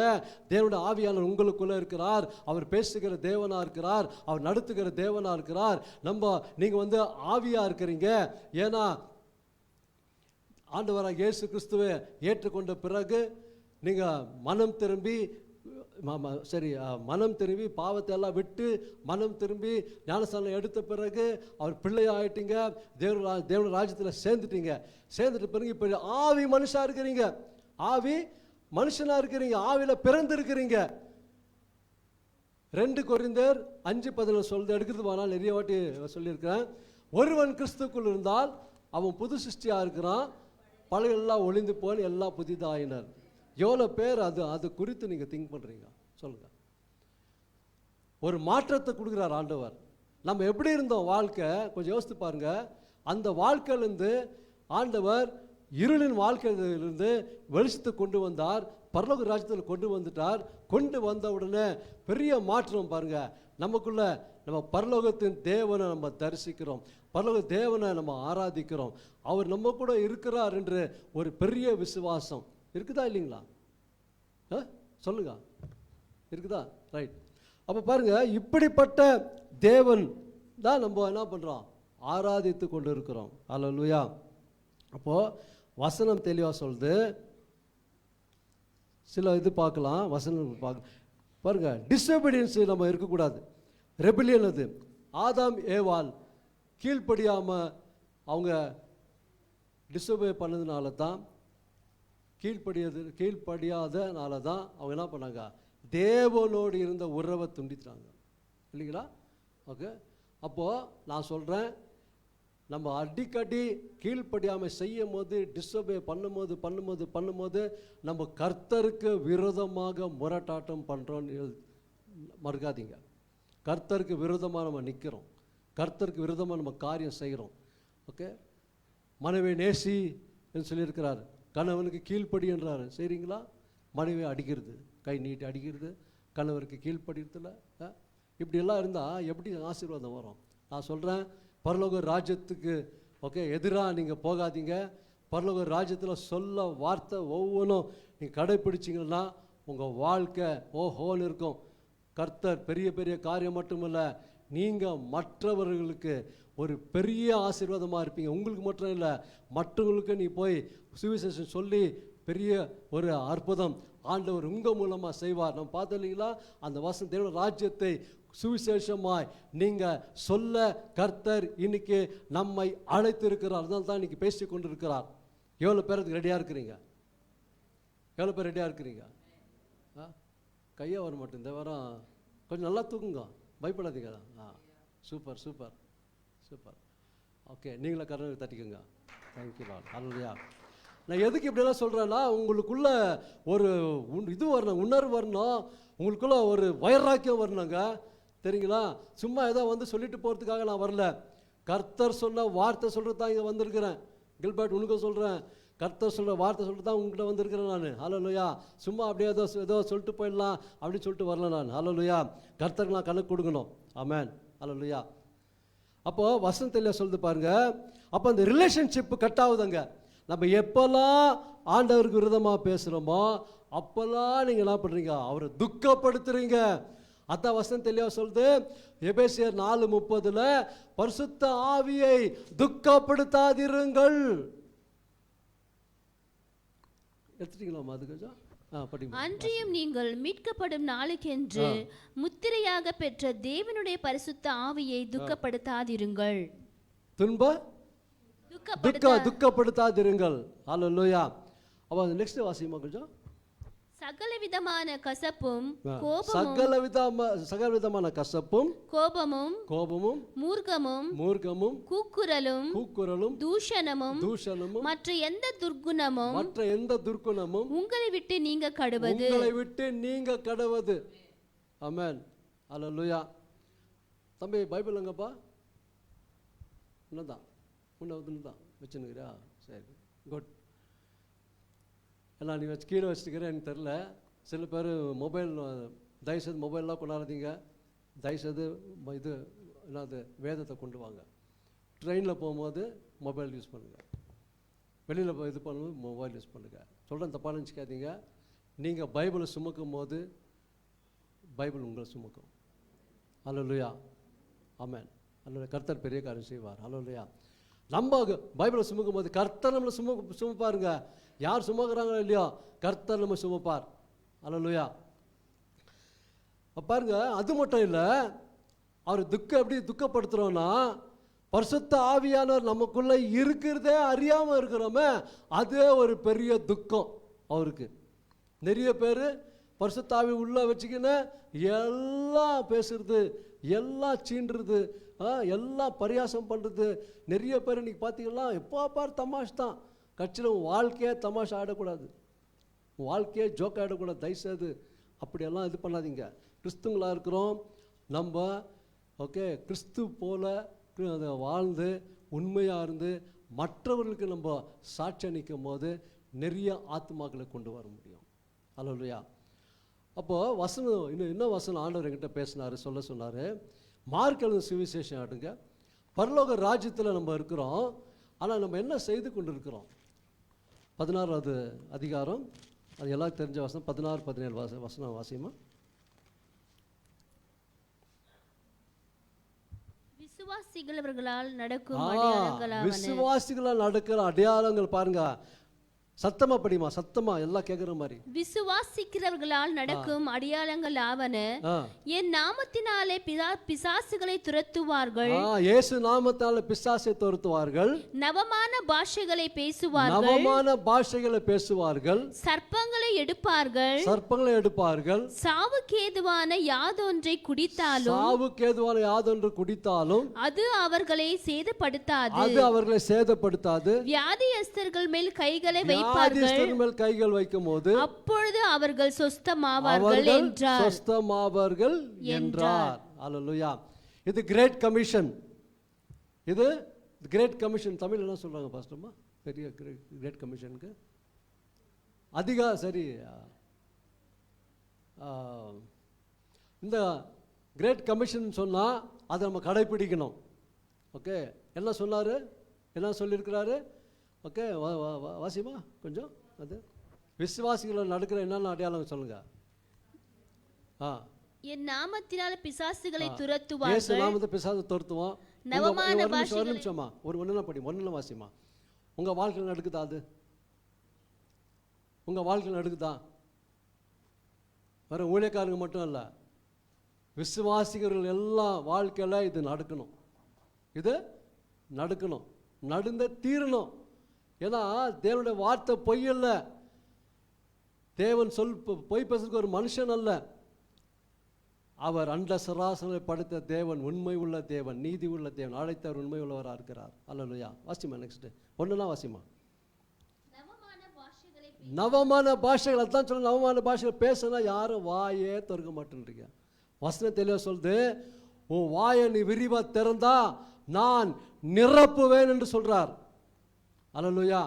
தேவனுடைய ஆவியானவர் உங்களுக்குள்ளே இருக்கிறார், அவர் பேசுகிற தேவனாக இருக்கிறார், அவர் நடத்துகிற தேவனாக இருக்கிறார். நீங்கள் ஆவியாக இருக்கிறீங்க. ஏன்னா ஆண்டவராக இயேசு கிறிஸ்துவை ஏற்றுக்கொண்ட பிறகு நீங்கள் மனம் திரும்பி பாவத்தை எல்லாம் விட்டு மனம் திரும்பி ஞானஸ்நானம் எடுத்த பிறகு அவர் பிள்ளையாயிட்டீங்க, தேவனுடைய ராஜ்யத்தில் சேர்ந்துட்ட பிறகு இப்போ ஆவி மனுஷா இருக்கிறீங்க, ஆவி மனுஷனா இருக்கிறீங்க, ஆவியில் பிறந்திருக்கிறீங்க. 2 கொரிந்தியர் 5:11 சொல்றது எடுக்கிறது போனால் நிறைய வாட்டி சொல்லியிருக்கிறேன். ஒருவன் கிறிஸ்துக்குள் இருந்தால் அவன் புது சிருஷ்டியாக இருக்கிறான், பழையெல்லாம் ஒளிந்து போல் எல்லாம் புதிதாயினர். எவ்வளோ பேர் அது குறித்து நீங்கள் திங்க் பண்ணுறீங்க சொல்லுங்கள். ஒரு மாற்றத்தை கொடுக்குறார் ஆண்டவர். நம்ம எப்படி இருந்தோம் வாழ்க்கை கொஞ்சம் யோசித்து பாருங்க. அந்த வாழ்க்கையிலேருந்து ஆண்டவர் இருளின் வாழ்க்கையிலிருந்து வெளிச்சத்தை கொண்டு வந்தார், பரலோக ராஜ்யத்தில் கொண்டு வந்துட்டார். கொண்டு வந்த உடனே பெரிய மாற்றம் பாருங்க. நமக்குள்ள நம்ம பரலோகத்தின் தேவனை நம்ம தரிசிக்கிறோம், பரலோக தேவனை நம்ம ஆராதிக்கிறோம். அவர் நம்ம கூட இருக்கிறார் என்று ஒரு பெரிய விசுவாசம் இருக்குதா இல்லைங்களா? சொல்லுங்க, இருக்குதா? ரைட். அப்போ பாருங்க, இப்படிப்பட்ட தேவன் தான் நம்ம என்ன பண்ணுறோம்? ஆராதித்து கொண்டு இருக்கிறோம். அல்லேலூயா. அப்போது வசனம் தெளிவாக சொல்லுது. சில இது பார்க்கலாம், வசனம் பாருங்க. டிஸ்ஒபீடியன்ஸ் நம்ம இருக்கக்கூடாது. ரெபிலியன் அது. ஆதாம் ஏவாள் கீழ்ப்படியாமல் அவங்க டிஸ்ஒபே பண்ணதுனால தான், கீழ்ப்படியாதனால தான் அவங்க என்ன பண்ணாங்க? தேவனோடு இருந்த உறவை துண்டித்தாங்க இல்லைங்களா? ஓகே. அப்போது நான் சொல்கிறேன், நம்ம அடிக்கடி கீழ்ப்படியாமல் செய்யும் போது, டிஸ்ஒபே பண்ணும்போது நம்ம கர்த்தருக்கு விரோதமாக முரட்டாட்டம் பண்ணுறோன்னு மறுக்காதீங்க. கர்த்தருக்கு விரோதமாக நம்ம நிற்கிறோம், கர்த்தருக்கு விரோதமாக நம்ம காரியம் செய்கிறோம். ஓகே. மனைவி நேசி என்று சொல்லியிருக்கிறார், கணவனுக்கு கீழ்ப்படி என்றார். சரிங்களா? மனைவி அடிக்கிறது, கை நீட்டி அடிக்கிறது, கணவருக்கு கீழ்ப்படிறதில்ல. இப்படியெல்லாம் இருந்தால் எப்படி ஆசீர்வாதம் வரும்? நான் சொல்கிறேன், பரலோக ராஜ்யத்துக்கு ஓகே எதிராக நீங்கள் போகாதீங்க. பரலோக ராஜ்யத்தில் சொல்ல வார்த்தை ஒவ்வொன்றும் நீங்கள் கடைப்பிடிச்சிங்கன்னா உங்கள் வாழ்க்கை ஓஹோன்னு இருக்கும். கர்த்தர் பெரிய பெரிய காரியம் மட்டுமில்லை, நீங்கள் மற்றவர்களுக்கு ஒரு பெரிய ஆசீர்வாதமாக இருப்பீங்க. உங்களுக்கு மட்டும் இல்லை, மற்றவங்களுக்கு நீ போய் சுவிசேஷம் சொல்லி பெரிய ஒரு அற்புதம் ஆண்டவர் உங்கள் மூலமாக செய்வார். நம்ம பார்த்தோம் இல்லைங்களா? அந்த வசனம் தேவ ராஜ்யத்தை சுவிசேஷமாய் நீங்கள் சொல்ல கர்த்தர் இன்னைக்கு நம்மை அழைத்திருக்கிறார். அதனால தான் இன்னைக்கு பேசி கொண்டு இருக்கிறார். எவ்வளோ பேருக்கு ரெடியாக இருக்கிறீங்க? எவ்வளோ பேர் ரெடியாக இருக்கிறீங்க? கையாக வர மாட்டேன். இந்த வாரம் கொஞ்சம் நல்லா தூக்குங்க, பயப்படாதீங்க. Super super super. ஓகே, நீங்களே கர்த்தரை தட்டிக்குங்க. Thank you Lord. அல்லேலூயா. நான் எதுக்கு இப்படியெல்லாம் சொல்கிறேன்னா, உங்களுக்குள்ள ஒரு இது வரணும், உணர்வு வரணும், உங்களுக்குள்ள ஒரு வைராக்கியம் வரணுங்க. தெரியுங்களா? சும்மா ஏதோ சொல்லிட்டு போகிறதுக்காக நான் வரல. கர்த்தர் சொன்ன வார்த்தை சொல்கிறது தான் இங்கே வந்திருக்கிறேன். கில்பர்ட், உனக்கு சொல்கிறேன், கர்த்தர் சொல்கிற வார்த்தை சொல்லிட்டு தான் உங்கள்கிட்ட வந்திருக்கிறேன் நான். ஹல்லேலூயா. சும்மா அப்படியே ஏதோ சொல்லிட்டு போயிடலாம் அப்படின்னு சொல்லிட்டு வரல நான். ஹல்லேலூயா. கர்த்தருக்கு நான் கணக்கு கொடுக்கணும். ஆமென். ஹல்லேலூயா. அப்போது வசனத்தில் சொல்லுது பாருங்க. அப்போ அந்த ரிலேஷன்ஷிப்பு கட் ஆகுதுங்க. நம்ம எப்போல்லாம் ஆண்டவருக்கு விரோதமாக பேசுகிறோமோ அப்போல்லாம் நீங்கள் என்ன பண்ணுறீங்க? அவரை துக்கப்படுத்துறீங்க. அதான் வசனம் தெளிவாக சொல்லுது. எபேசியர் 4:30 பரிசுத்த ஆவியை துக்கப்படுத்தாதிருங்கள். எடுத்துட்டீங்களா? அது கொஞ்சம் அன்றியும் நீங்கள் மீட்கப்படும் நாளுக்கென்று முத்திரையாக பெற்ற தேவனுடைய பரிசுத்த ஆவியை துக்கப்படுத்தாதிருங்கள். துக்கப்படுத்தாதிருங்கள். அல்லேலூயா. அப்போ நெக்ஸ்ட் வாசிமா கொஞ்சம். சகலவிதமான கசப்பும் சகலவிதமான கசப்பும் கோபமும் மூர்க்கமும் கூக்குரலும் தூஷணமும் மற்ற எந்த துர்க்குணமும் உங்களை விட்டு நீங்க கடவது. ஆமென். அல்லேலூயா. தம்பி பைபிள் எங்கப்பா? என்னதான் முன்னதான் வச்சுன்னுக்கிறியா? சரி, குட். எல்லாம் நீ கீழே வச்சுக்கிறேன் எனக்கு தெரில. சில பேர் மொபைல் தயவுசெய்து மொபைல்லாம் கொண்டாடாதீங்க. தயவுசெய்து இது என்னது வேதத்தை கொண்டு வாங்க. ட்ரெயினில் போகும்போது மொபைல் யூஸ் பண்ணுங்கள். வெளியில் இது பண்ணும்போது மொபைல் யூஸ் பண்ணுங்கள். சொல்கிறேன், தப்பாக நினச்சிக்காதீங்க. நீங்கள் பைபிளை சுமக்கும் போது பைபிள் உங்களை சுமக்கும். அல்லேலூயா. ஆமென். அல்லேலூயா. கர்த்தர் பெரிய காரியம் செய்வார். அல்லேலூயா. நம்ம பைபிளை சுமக்கும் போது கர்த்தர் நம்மளை சுமப்பாருங்க. யார் சுமக்கிறாங்களோ இல்லையோ கர்த்தர் நம்ம சுமப்பார். அல்லேலூயா. பாருங்க, அது மட்டும் இல்லை, அவர் எப்படி துக்கப்படுத்துகிறோன்னா, பரிசுத்த ஆவியானவர் நமக்குள்ளே இருக்கிறதே அறியாமல் இருக்கிறோமே, அதே ஒரு பெரிய துக்கம் அவருக்கு. நிறைய பேர் பரிசுத்த ஆவி உள்ளே வச்சுக்கின்னு எல்லாம் பேசுறது, எல்லாம் சீண்டுறது, எல்லாம் பரியாசம் பண்ணுறது. நிறைய பேர் இன்றைக்கி பார்த்தீங்கன்னா எப்போ பார் தமாஷ் தான். கட்சியில் உன் வாழ்க்கையே தமாஷ் ஆடக்கூடாது, உன் வாழ்க்கையே ஜோக் ஆடக்கூடாது. தயவுசெய்து அப்படியெல்லாம் இது பண்ணாதீங்க. கிறிஸ்துவங்களாக இருக்கிறோம் நம்ம. ஓகே, கிறிஸ்து போல அதை வாழ்ந்து உண்மையாக இருந்து மற்றவர்களுக்கு நம்ம சாட்சி நிற்கும் போது நிறைய ஆத்மாக்களை கொண்டு வர முடியும். அல்லேலூயா. அப்போது வசனம் இன்னும் வசனம் ஆண்டவர் என்கிட்ட பேசினார், சொல்ல சொன்னார். மார்க் எழுதின சுவிசேஷம் ஆடுங்க. பரலோக ராஜ்யத்தில் நம்ம இருக்கிறோம், ஆனால் நம்ம என்ன செய்து கொண்டு இருக்கிறோம்? 16வது அதிகாரம், அது எல்லாம் தெரிஞ்ச வசனம். 16-17 வசனம் வாசியமா? விசுவாசிகளவர்களால் நடக்கிற அடையாளங்கள் பாருங்க. சத்தமா படிமா, சத்தமா எல்லாம் கேட்குற மாதிரி. விசுவாசிக்கிறவர்களால் நடக்கும் அடையாளங்கள் ஆவன, என் நாமத்தினாலே பிசாசுகளை துரத்துவார்கள். இயேசு நாமத்தாலே பிசாசை துரத்துவார்கள். நவமான பாஷைகளை பேசுவார்கள். சர்ப்பங்களை எடுப்பார்கள். சாவுக்கேதுவான யாதொன்றை குடித்தாலும் அது அவர்களை சேதப்படுத்தாது. வியாதியஸ்தர்கள் மேல் கைகளை கைகள் வைக்கும் போது அப்பொழுது அவர்கள் சொஸ்தமாவார்கள் என்றார். அல்லேலூயா. இது கிரேட் கமிஷன். இது கிரேட் கமிஷன். தமிழ் என்ன சொல்றாங்க பாஸ்டர்மா? பெரிய கிரேட் கமிஷனுக்கு சரி, இந்த கிரேட் கமிஷன் சொன்னா அதை நம்ம கடைபிடிக்கணும். ஓகே, என்ன சொன்னாரு, என்ன சொல்லியிருக்கிறாரு? ஓகே, வாசிமா கொஞ்சம். அது விசுவாசிகள் நடக்கிற என்னென்ன அடையாளம் சொல்லுங்க. என் நாமத்தினால பிசாசுகளை துரத்துவார்கள். இயேசு நாமத்தை பிசாசு துரத்துவோம். நவமான பாஷைகளை. ஒரு நிமிஷமா, ஒண்ணு வாசிமா. உங்க வாழ்க்கையில் நடக்குதா? அது உங்க வாழ்க்கையில் நடக்குதா? வேற ஊழியக்காரங்க மட்டும் இல்ல, விசுவாசிகள் எல்லாம் வாழ்க்கையில இது நடக்கணும். இது நடக்கணும், நடந்த தீரணும். ஏன்னா தேவனுடைய வார்த்தை பொய் அல்ல. தேவன் பொய் பேசுறதுக்கு ஒரு மனுஷன் அல்ல. அவர் அண்ட சராசரை படைத்த தேவன், உண்மை உள்ள தேவன், நீதி உள்ள தேவன், அழைத்தவர் உண்மை உள்ளவராக இருக்கிறார். அல்லேலூயா. வாசிமா, நெக்ஸ்ட் ஒண்ணுனா வாசிமா. நவமான பாஷைகள். அதான் சொல்ல, நவமான பாஷைகள் பேசுனா யாரும் வாயே திறக்க மாட்டேன்றீங்க. வசனம் தெளிவா சொல்லுது, உன் வாயை நீ விரிவா திறந்தா நான் நிரப்புவேன் என்று சொல்றார். அல்லேலூயா.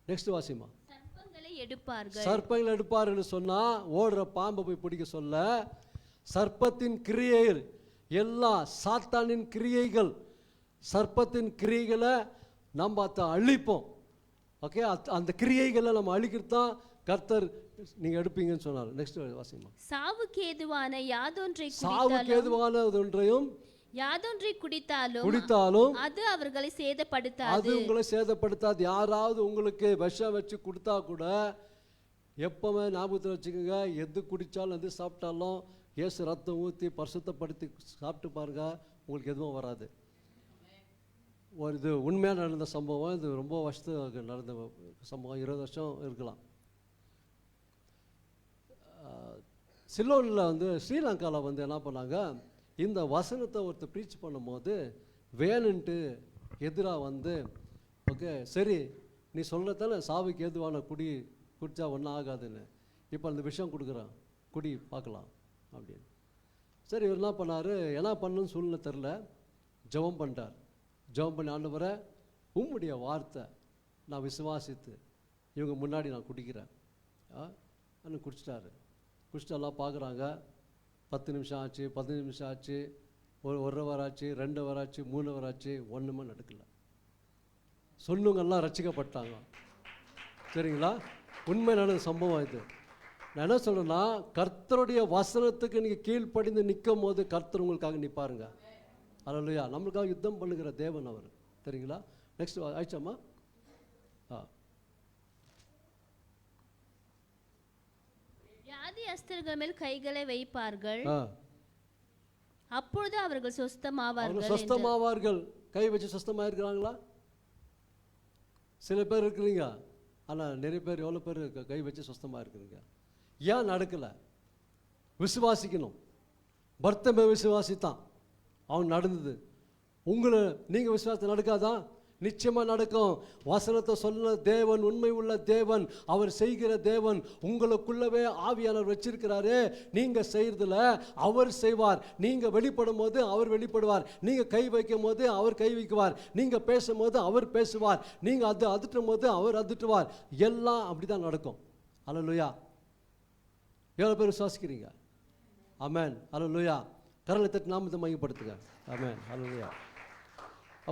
நெக்ஸ்ட் வாசிமா. சர்ப்பங்களை எடுப்பார்கள் சொன்னா ஓடுற பாம்பை போய் பிடிக்க சொல்ல, சர்ப்பத்தின் கிரியைகள் எல்லாம் சாத்தானின் கிரியைகள். சர்ப்பத்தின் கிரியைகளை நம்ம அழிப்போம். ஓகே, அந்த கிரியைகளை நம்ம அழிக்கிறது தான் கர்த்தர் நீங்க எடுப்பீங்கன்னு சொன்னார். நெக்ஸ்ட் வாசிமா. சாவுக்கேதுவான யாதொன்றை குடித்தாலும் அது அவர்களை சேதப்படுத்தாது. அது உங்களை சேதப்படுத்தாது. யாராவது உங்களுக்கு விஷம் வச்சு கொடுத்தா கூட எப்பவுமே ஞாபகத்தில் வச்சுக்கோங்க, எது குடித்தாலும் எது சாப்பிட்டாலும் இயேசு ரத்தம் ஊற்றி பரிசுத்தப்படுத்தி சாப்பிட்டு பாருங்க, உங்களுக்கு எதுவும் வராது. ஒரு இது உண்மையாக நடந்த சம்பவம். இது ரொம்ப வருஷத்துக்கு நடந்த சம்பவம், 20 வருஷம் இருக்கலாம். சிலோனில் வந்து ஸ்ரீலங்காவில் வந்து என்ன பண்ணாங்க, இந்த வசனத்தை ஒருத்தர் ப்ரீச் பண்ணும்போது வேணுன்ட்டு எதிராக வந்து, ஓகே சரி நீ சொல்கிறதால சாவுக்கு ஏதுவான குடித்தா ஒன்றும் ஆகாதுன்னு, இப்போ அந்த விஷயம் கொடுக்குறான், குடி பார்க்கலாம் அப்படின்னு. சரி இவர் என்ன பண்ணார், என்ன பண்ணணும்னு சூழ்நிலை தெரில, ஜெபம் பண்ணிட்டார். ஜெபம் பண்ணி, ஆண்டவரே உம்முடைய வார்த்தை நான் விசுவாசித்து இவங்க முன்னாடி நான் குடிக்கிறேன் அன்னு குடிச்சிட்டாரு. குடிச்சிட்டு எல்லாம் பார்க்குறாங்க. 10 நிமிஷம் ஆச்சு, 15 நிமிஷம் ஆச்சு, ஒரு ஹவர் ஆச்சு, 2 ஹவர் ஆச்சு, 3 ஹவர் ஆச்சு, ஒன்றுமே நடக்கலை. சொன்னவங்கெல்லாம் ரட்சிக்கப்பட்டாங்க. சரிங்களா? உண்மை நடந்த சம்பவம் இது. நான் என்ன சொல்கிறேன்னா, கர்த்தருடைய வசனத்துக்கு நீங்கள் கீழ்ப்படிந்து நிற்கும் போது கர்த்தர் உங்களுக்காக நிற்பாருங்க. அல்லேலூயா. நம்மளுக்காக யுத்தம் பண்ணுகிற தேவன் அவர். சரிங்களா? நெக்ஸ்ட் ஆயிடுச்சாம்மா? வியாதியஸ்தர்கள் மேல் கைகளை வைப்பார்கள், அப்பொழுது அவர்கள் சொஸ்தமாவார்கள். சொஸ்தமாவார்கள். கை வச்சு சொஸ்தமாக இருக்கிறாங்களா? சில பேர் இருக்கிறீங்க, ஆனால் நிறைய பேர், எவ்வளோ பேர் கை வச்சு சொஸ்தமாக இருக்கிறீங்க? ஏன் நடக்கலை? விசுவாசிக்கணும். பர்த்தமே விசுவாசித்தான், அவன் நடந்தது. உங்களை நீங்கள் விசுவாசத்தை நடக்காதான்? நிச்சயமாக நடக்கும். வசனத்தை சொன்ன தேவன் உண்மை உள்ள தேவன், அவர் செய்கிற தேவன். உங்களுக்குள்ளவே ஆவியானவர் வச்சிருக்கிறாரு. நீங்கள் செய்கிறதுல அவர் செய்வார். நீங்கள் வெளிப்படும் போது அவர் வெளிப்படுவார். நீங்கள் கை வைக்கும் போது அவர் கை வைக்குவார். நீங்கள் பேசும் போது அவர் பேசுவார். நீங்கள் அதிட்டும் போது அவர் அதிட்டுவார். எல்லாம் அப்படி தான் நடக்கும். அல்லேலூயா. எவ்வளோ பேர் விசுவாசிக்கிறீங்க? ஆமென். அல்லேலூயா. கரலை தட்டி நாமத்தை மையப்படுத்துங்க. ஆமென். அல்லேலூயா.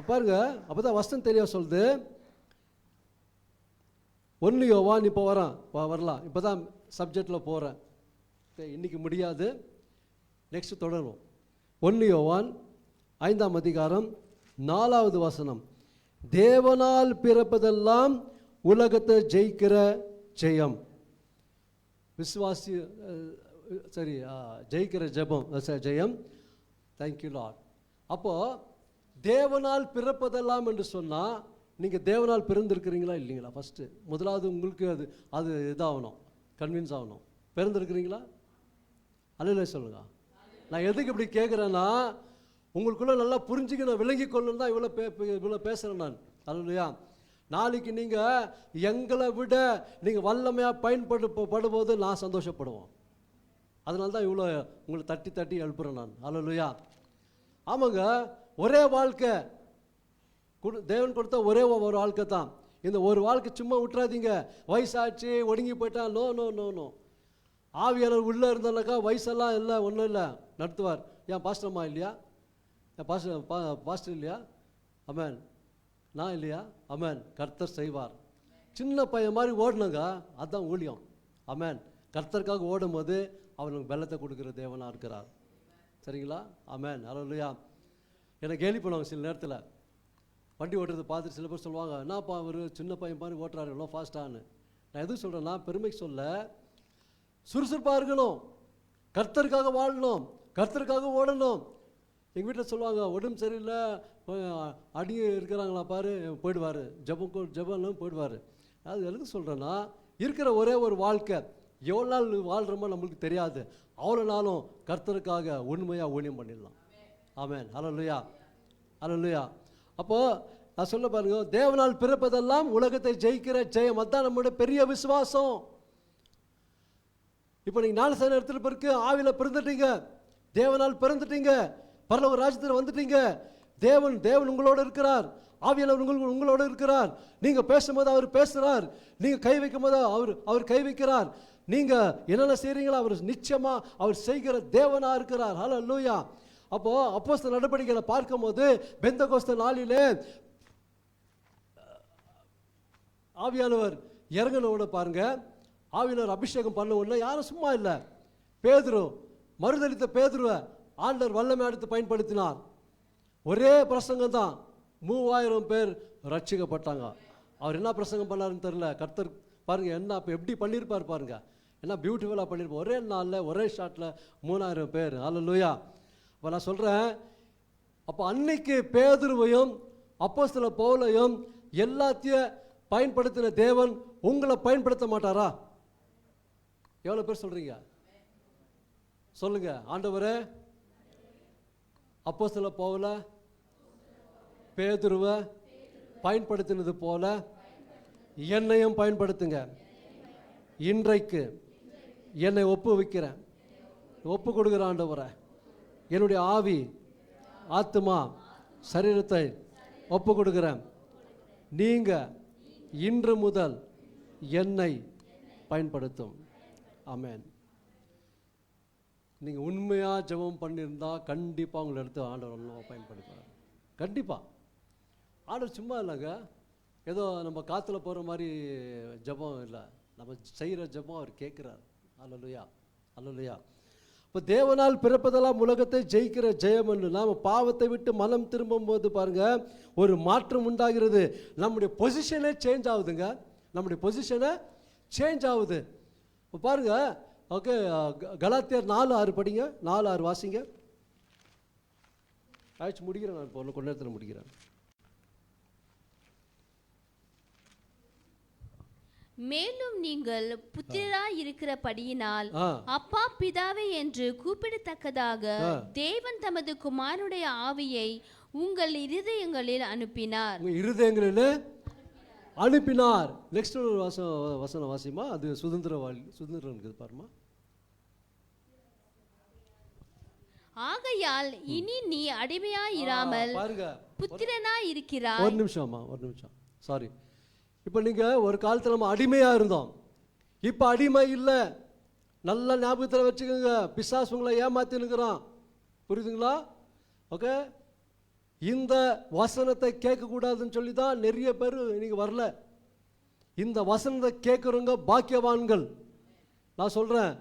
பாருங்க, அப்போ தான் வசனம் தெளிவாக சொல்லுது. 1 யோவான் இப்போ வரலாம். இப்போ தான் சப்ஜெக்டில் போகிறேன், இன்னைக்கு முடியாது, நெக்ஸ்ட் தொடரும். 1 யோவான் 5ஆம் அதிகாரம் 4வது வசனம். தேவனால் பிறப்பதெல்லாம் உலகத்தை ஜெயிக்கிற ஜெயம். விசுவாசி சரி ஜெயிக்கிற ஜெயம். Thank you Lord. அப்போது தேவனால் பிறப்பதெல்லாம் என்று சொன்னால், நீங்கள் தேவனால் பிறந்திருக்கிறீங்களா இல்லைங்களா? ஃபஸ்ட்டு முதலாவது உங்களுக்கு அது இதாகணும், கன்வின்ஸ் ஆகணும். பிறந்திருக்கிறீங்களா? அல்லேலூயா சொல்லுங்க. நான் எதுக்கு இப்படி கேட்குறேன்னா, உங்களுக்குள்ளே நல்லா புரிஞ்சுக்கணும், விளங்கி கொள்ளணும் தான் இவ்வளோ பேசுகிறேன் நான். அல்லேலூயா. நாளைக்கு நீங்கள் எங்களை விட நீங்கள் வல்லமையாக பயன்படும்போது நான் சந்தோஷப்படுவோம். அதனால தான் இவ்வளோ உங்களை தட்டி தட்டி எழுப்புறேன் நான். அல்லேலூயா. ஆமாங்க, ஒரே வாழ்க்கை தேவன் கொடுத்த ஒரே ஒரு வாழ்க்கை தான். இந்த ஒரு வாழ்க்கை சும்மா விட்டுறாதீங்க. வயசாச்சு ஒடுங்கி போயிட்டா நோ நோ நோ நோ. ஆவியானவர் உள்ளே இருந்தானாக்கா வயசெல்லாம் இல்லை, ஒன்றும் இல்லை, நடத்துவார். ஏன் பாஸ்டர்மா இல்லையா? என் பாஸ்டர் இல்லையா? அமேன். நான் இல்லையா? அமேன். கர்த்தர் செய்வார். சின்ன பையன் மாதிரி ஓடணுங்க, அதுதான் ஊழியம். அமேன். கர்த்தருக்காக ஓடும் போது அவனுக்கு பலத்தை கொடுக்குற தேவனாக இருக்கிறார். சரிங்களா? அமேன். அல்லேலூயா. எனக்கு கேலி பண்ணுவாங்க சில நேரத்தில், வண்டி ஓட்டுறதை பார்த்துட்டு சில பேர் சொல்லுவாங்க, என்னப்பா ஒரு சின்ன பையன் மாதிரி ஓட்டுறாரு எவ்வளோ ஃபாஸ்ட்டானு. நான் எதுவும் சொல்கிறேன்னா, பெருமைக்கு சொல்ல, சுறுசுறுப்பாக இருக்கணும், கர்த்தருக்காக வாழணும், கர்த்தருக்காக ஓடணும். எங்கள் வீட்டில் சொல்லுவாங்க, உடம்பு சரியில்லை, அடி இருக்கிறாங்களா பாரு, போயிடுவார், ஜபம் போயிடுவார். அது எதுக்கு சொல்கிறேன்னா, இருக்கிற ஒரே ஒரு வாழ்க்கை, எவ்வளோ நாள் வாழ்கிறோமோ நம்மளுக்கு தெரியாது. அவ்வளோ நாளும் கர்த்தருக்காக உண்மையாக ஊழியம் பண்ணிடலாம். ஆமென். அல்லேலூயா. அல்லேலூயா. அப்போது நான் சொல்ல பாருங்க, தேவனால் பிறப்பதெல்லாம் உலகத்தை ஜெயிக்கிற ஜெயம். அதுதான் நம்மளுடைய பெரிய விசுவாசம். இப்போ நீங்கள் ஞானஸ்நானம் எடுத்துகிட்டு பிறகு ஆவியில் பிறந்துட்டீங்க, தேவனால் பிறந்துட்டீங்க, பரலோக ராஜ்யத்தில் வந்துட்டீங்க. தேவன் உங்களோடு இருக்கிறார், ஆவியானவர் உங்களோடு இருக்கிறார். நீங்கள் பேசும்போது அவர் பேசுகிறார், நீங்கள் கை வைக்கும் போது அவர் கை வைக்கிறார். நீங்கள் என்னென்ன செய்கிறீங்களோ அவர் நிச்சயமாக அவர் செய்கிற தேவனாக இருக்கிறார். ஹல்லேலூயா. அப்போது அப்போஸ்தலர் நடவடிக்கைகளை பார்க்கும்போது பெந்தகோஸ்து நாளிலே ஆவியானவர் இறங்கினோட பாருங்க, ஆவியானவர் அபிஷேகம் பண்ண உடனே யாரும் சும்மா இல்லை. பேதுரு, மறுதலித்த பேதுருவை ஆண்டவர் வல்லமை எடுத்து பயன்படுத்தினார். ஒரே பிரசங்கம் தான், 3000 பேர் ரட்சிக்கப்பட்டாங்க. அவர் என்ன பிரசங்கம் பண்ணாருன்னு தெரியல. கர்த்தர் பாருங்க என்ன அப்போ எப்படி பண்ணியிருப்பார் பாருங்க, என்ன பியூட்டிஃபுல்லாக பண்ணியிருப்பார். ஒரே நாளில் ஒரே ஷாட்டில் 3000 பேர். அல்லேலூயா. இப்போ நான் சொல்கிறேன், அப்போ அன்னைக்கு பேதுருவையும் அப்போஸ்தலர் பவுலையும் எல்லாத்தையும் பயன்படுத்தின தேவன் உங்களை பயன்படுத்த மாட்டாரா? எவ்வளோ பேர் சொல்கிறீங்க? சொல்லுங்க, ஆண்டவரே அப்போஸ்தலர் பவுல பேதுருவை பயன்படுத்தினது போல என்னையும் பயன்படுத்துங்க. இன்றைக்கு என்னை ஒப்பு வைக்கிறேன், ஒப்பு கொடுக்குற ஆண்டவரே, என்னுடைய ஆவி ஆத்துமா சரீரத்தை ஒப்பு கொடுக்குறேன். நீங்க இன்று முதல் என்னை பயன்படுத்தும். ஆமென். நீங்கள் உண்மையாக ஜெபம் பண்ணியிருந்தா கண்டிப்பாக உங்களை எடுத்து ஆண்டவர் பயன்படுத்துவார். கண்டிப்பாக ஆண்டவர் சும்மா இல்லைங்க, ஏதோ நம்ம காற்றுல போகிற மாதிரி ஜெபம் இல்லை, நம்ம செய்கிற ஜெபம் அவர் கேட்குறார். அல்லேலூயா, அல்லேலூயா. இப்போ தேவனால் பிறப்பதெல்லாம் உலகத்தை ஜெயிக்கிற ஜெயம் என்று நாம் பாவத்தை விட்டு மனம் திரும்பும் போது பாருங்க ஒரு மாற்றம் உண்டாகிறது. நம்முடைய பொசிஷனே சேஞ்ச் ஆகுதுங்க, நம்முடைய பொசிஷனே சேஞ்ச் ஆகுது. இப்போ பாருங்க, ஓகே, கலாத்தியர் 4:6 படிங்க, 4:6 வாசிங்க. ஆயிடுச்சு, முடிக்கிறேன் நான், இப்போ கொஞ்ச நேரத்தில் முடிக்கிறேன். மேலும் நீங்கள் புத்திரராய் இருக்கிறபடியினால் அப்பா பிதாவே என்று கூப்பிடத்தக்கதாக தேவன் தமது குமாரனுடைய ஆவியை உங்கள் இருதயங்களில் அனுப்பினார். இருதயங்களில் அனுப்பினார். நெக்ஸ்ட் ஒரு வசனம் வாசிமா, அது சுதந்திரம் இருக்குது பாருமா. ஆகையால் இனி நீ அடிமையாயிராமல் புத்திரனாய் இருக்கிறாய். ஒரு நிமிஷம் சாரி. இப்போ நீங்கள் ஒரு காலத்தில் நம்ம அடிமையாக இருந்தோம், இப்போ அடிமை இல்லை. நல்ல ஞாபகத்தில் வச்சுக்கோங்க, பிசாசு உங்களை ஏமாத்தினுக்கிறான். புரியுதுங்களா? ஓகே, இந்த வசனத்தை கேட்கக்கூடாதுன்னு சொல்லி தான் நிறைய பேர் இன்னைக்கு வரல. இந்த வசனத்தை கேட்குறவங்க பாக்கியவான்கள். நான் சொல்கிறேன்,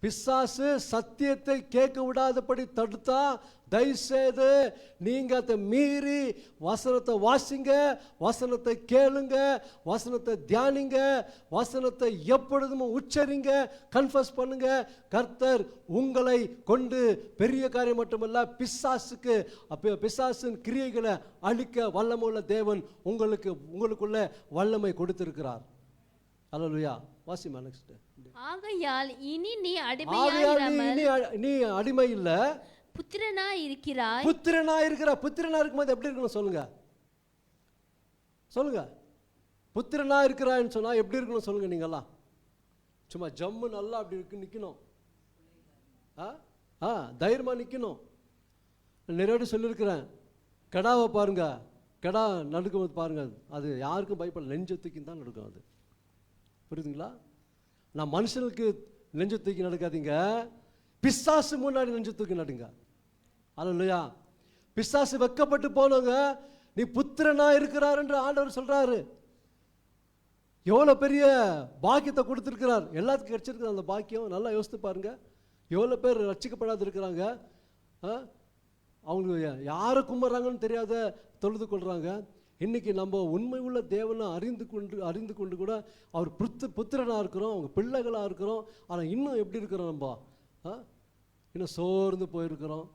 பிசாசு சத்தியத்தை கேட்க விடாதபடி தடுத்தா தயவுசெய்து நீங்கள் அதை மீறி வசனத்தை வாசிங்க, வசனத்தை கேளுங்க, வசனத்தை தியானிங்க, வசனத்தை எப்பொழுதும் உச்சரிங்க, கன்ஃபஸ் பண்ணுங்க. கர்த்தர் உங்களை கொண்டு பெரிய காரியம் மட்டுமல்ல, பிசாசின் கிரியைகளை அழிக்க வல்லமுள்ள தேவன் உங்களுக்குள்ள வல்லமை கொடுத்திருக்கிறார். அல்லேலூயா. வாசிமா நெக்ஸ்ட். ஆகையால் இனி நீ அடிமையாயிராமல், நீ அடிமை இல்ல, புத்திரனாய் இருக்கிறாய். புத்திரனாய் இருக்கிறாய். புத்திரனா இருக்கும்போது எப்படி இருக்கணும் சொல்லுங்க, சொல்லுங்க. புத்திரனா இருக்கிறான்னு சொன்னா எப்படி இருக்கணும் சொல்லுங்க. நீங்கெல்லாம் சும்மா ஜம்மு நல்லா அப்படி இருக்கு நிக்கணும், தைரியமா நிக்கணும். நிறைய சொல்லியிருக்கிறேன், கடாவை பாருங்க, கடா நடுக்கும் பாருங்க, அது யாருக்கும் பயப்படல, நெஞ்ச தூக்கி தான் நடுக்கும். அது புரியுதுங்களா? நான் மனுஷனுக்கு நெஞ்சு தூக்கி நடக்காதீங்க, பிசாசு முன்னாடி நெஞ்சு தூக்கி நடுங்க. அல்லேலூயா. பிசாசு வெக்கப்பட்டு போனவங்க நீ புத்திரனா இருக்கிறார் என்று ஆண்டவர் சொல்றாரு. எவ்வளோ பெரிய பாக்கியத்தை கொடுத்துருக்கிறார், எல்லாத்துக்கும் கிடைச்சிருக்கிற அந்த பாக்கியம். நல்லா யோசித்து பாருங்க, எவ்வளோ பேர் ரட்சிக்கப்படாது இருக்கிறாங்க. அவங்களுக்கு யாரை கும்பிட்றாங்கன்னு தெரியாத தொழுது கொள்றாங்க. இன்னைக்கு நம்ம உண்மை உள்ள தேவனை அறிந்து கொண்டு கூட அவர் புத்திரனாக இருக்கிறோம், அவங்க பிள்ளைகளாக இருக்கிறோம். ஆனால் இன்னும் எப்படி இருக்கிறோம் நம்ம? இன்னும் சோர்ந்து போயிருக்கிறோம்.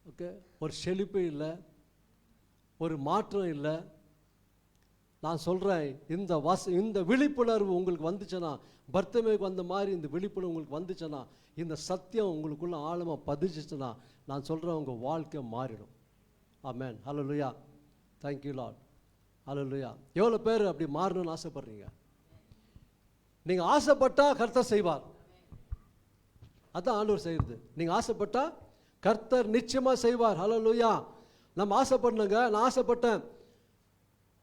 ஓகே, ஒரு செழிப்பு இல்லை, ஒரு மாற்றம் இல்லை. நான் சொல்கிறேன், இந்த விழிப்புணர்வு உங்களுக்கு வந்துச்சுன்னா, பர்த்தமேக்கு வந்த மாதிரி இந்த விழிப்புணர்வு உங்களுக்கு வந்துச்சுன்னா, இந்த சத்தியம் உங்களுக்குள்ள ஆழமாக பதிச்சுச்சுன்னா, நான் சொல்கிறேன், உங்கள் வாழ்க்கை மாறிடும். Amen. Hallelujah. Thank you Lord. Hallelujah. எவ்வளோ பேர் அப்படி மாறணும்னு ஆசைப்படுறீங்க? நீங்கள் ஆசைப்பட்டா கர்த்தர் செய்வார். அதான் ஆண்டவர் செய்கிறது. நீங்கள் ஆசைப்பட்டா கர்த்தர் நிச்சயமாக செய்வார். ஹல்லேலூயா. நம்ம ஆசைப்படணுங்க. நான் ஆசைப்பட்டேன்,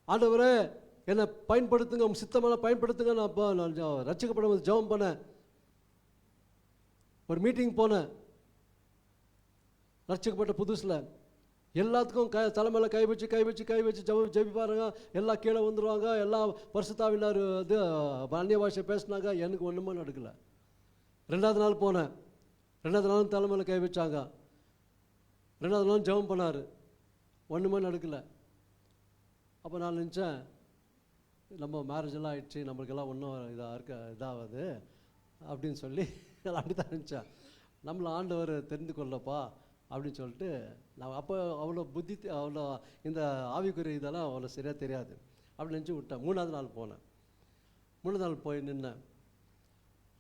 ஆண்டவரே என்னை பயன்படுத்துங்க, உங்கள் சித்தமான பயன்படுத்துங்க. நான் ரட்சிக்கப்படும் ஜெபம் பண்ணேன், ஒரு மீட்டிங் போனேன். ரட்சிக்கப்பட்ட புதுசில் எல்லாத்துக்கும் தலைமையில கை வச்சு ஜெபிப்பாருங்க. எல்லாம் கீழே வந்துடுவாங்க. எல்லாம் பரிசுத்தாவினார் இது அந்நிய பாஷை பேசினாங்க. எனக்கு ஒன்றுமே நடக்கலை. 2வது நாள் போனேன், 2வது நாளும் தலைமையில கை வச்சாங்க. 2வது நாளும் ஜெபம் பண்ணார், ஒன்றுமே நடக்கலை. அப்போ நான் நினச்சேன், நம்ம மேரேஜ் எல்லாம் ஆயிடுச்சு, நம்மளுக்கெல்லாம் ஒன்றும் இதாகுது அப்படின்னு சொல்லி அப்படி தான் நினச்சேன். நம்மளை ஆண்டவர் தெரிந்து கொள்ளப்பா அப்படின்னு சொல்லிட்டு நான் அப்போ அவ்வளோ புத்தி, அவ்வளோ இந்த ஆவிக்குரிய இதெல்லாம் அவ்வளோ சரியாக தெரியாது. அப்படி நினச்சி விட்டேன். 3வது நாள் போனேன். 3வது நாள் போய் நின்னேன்.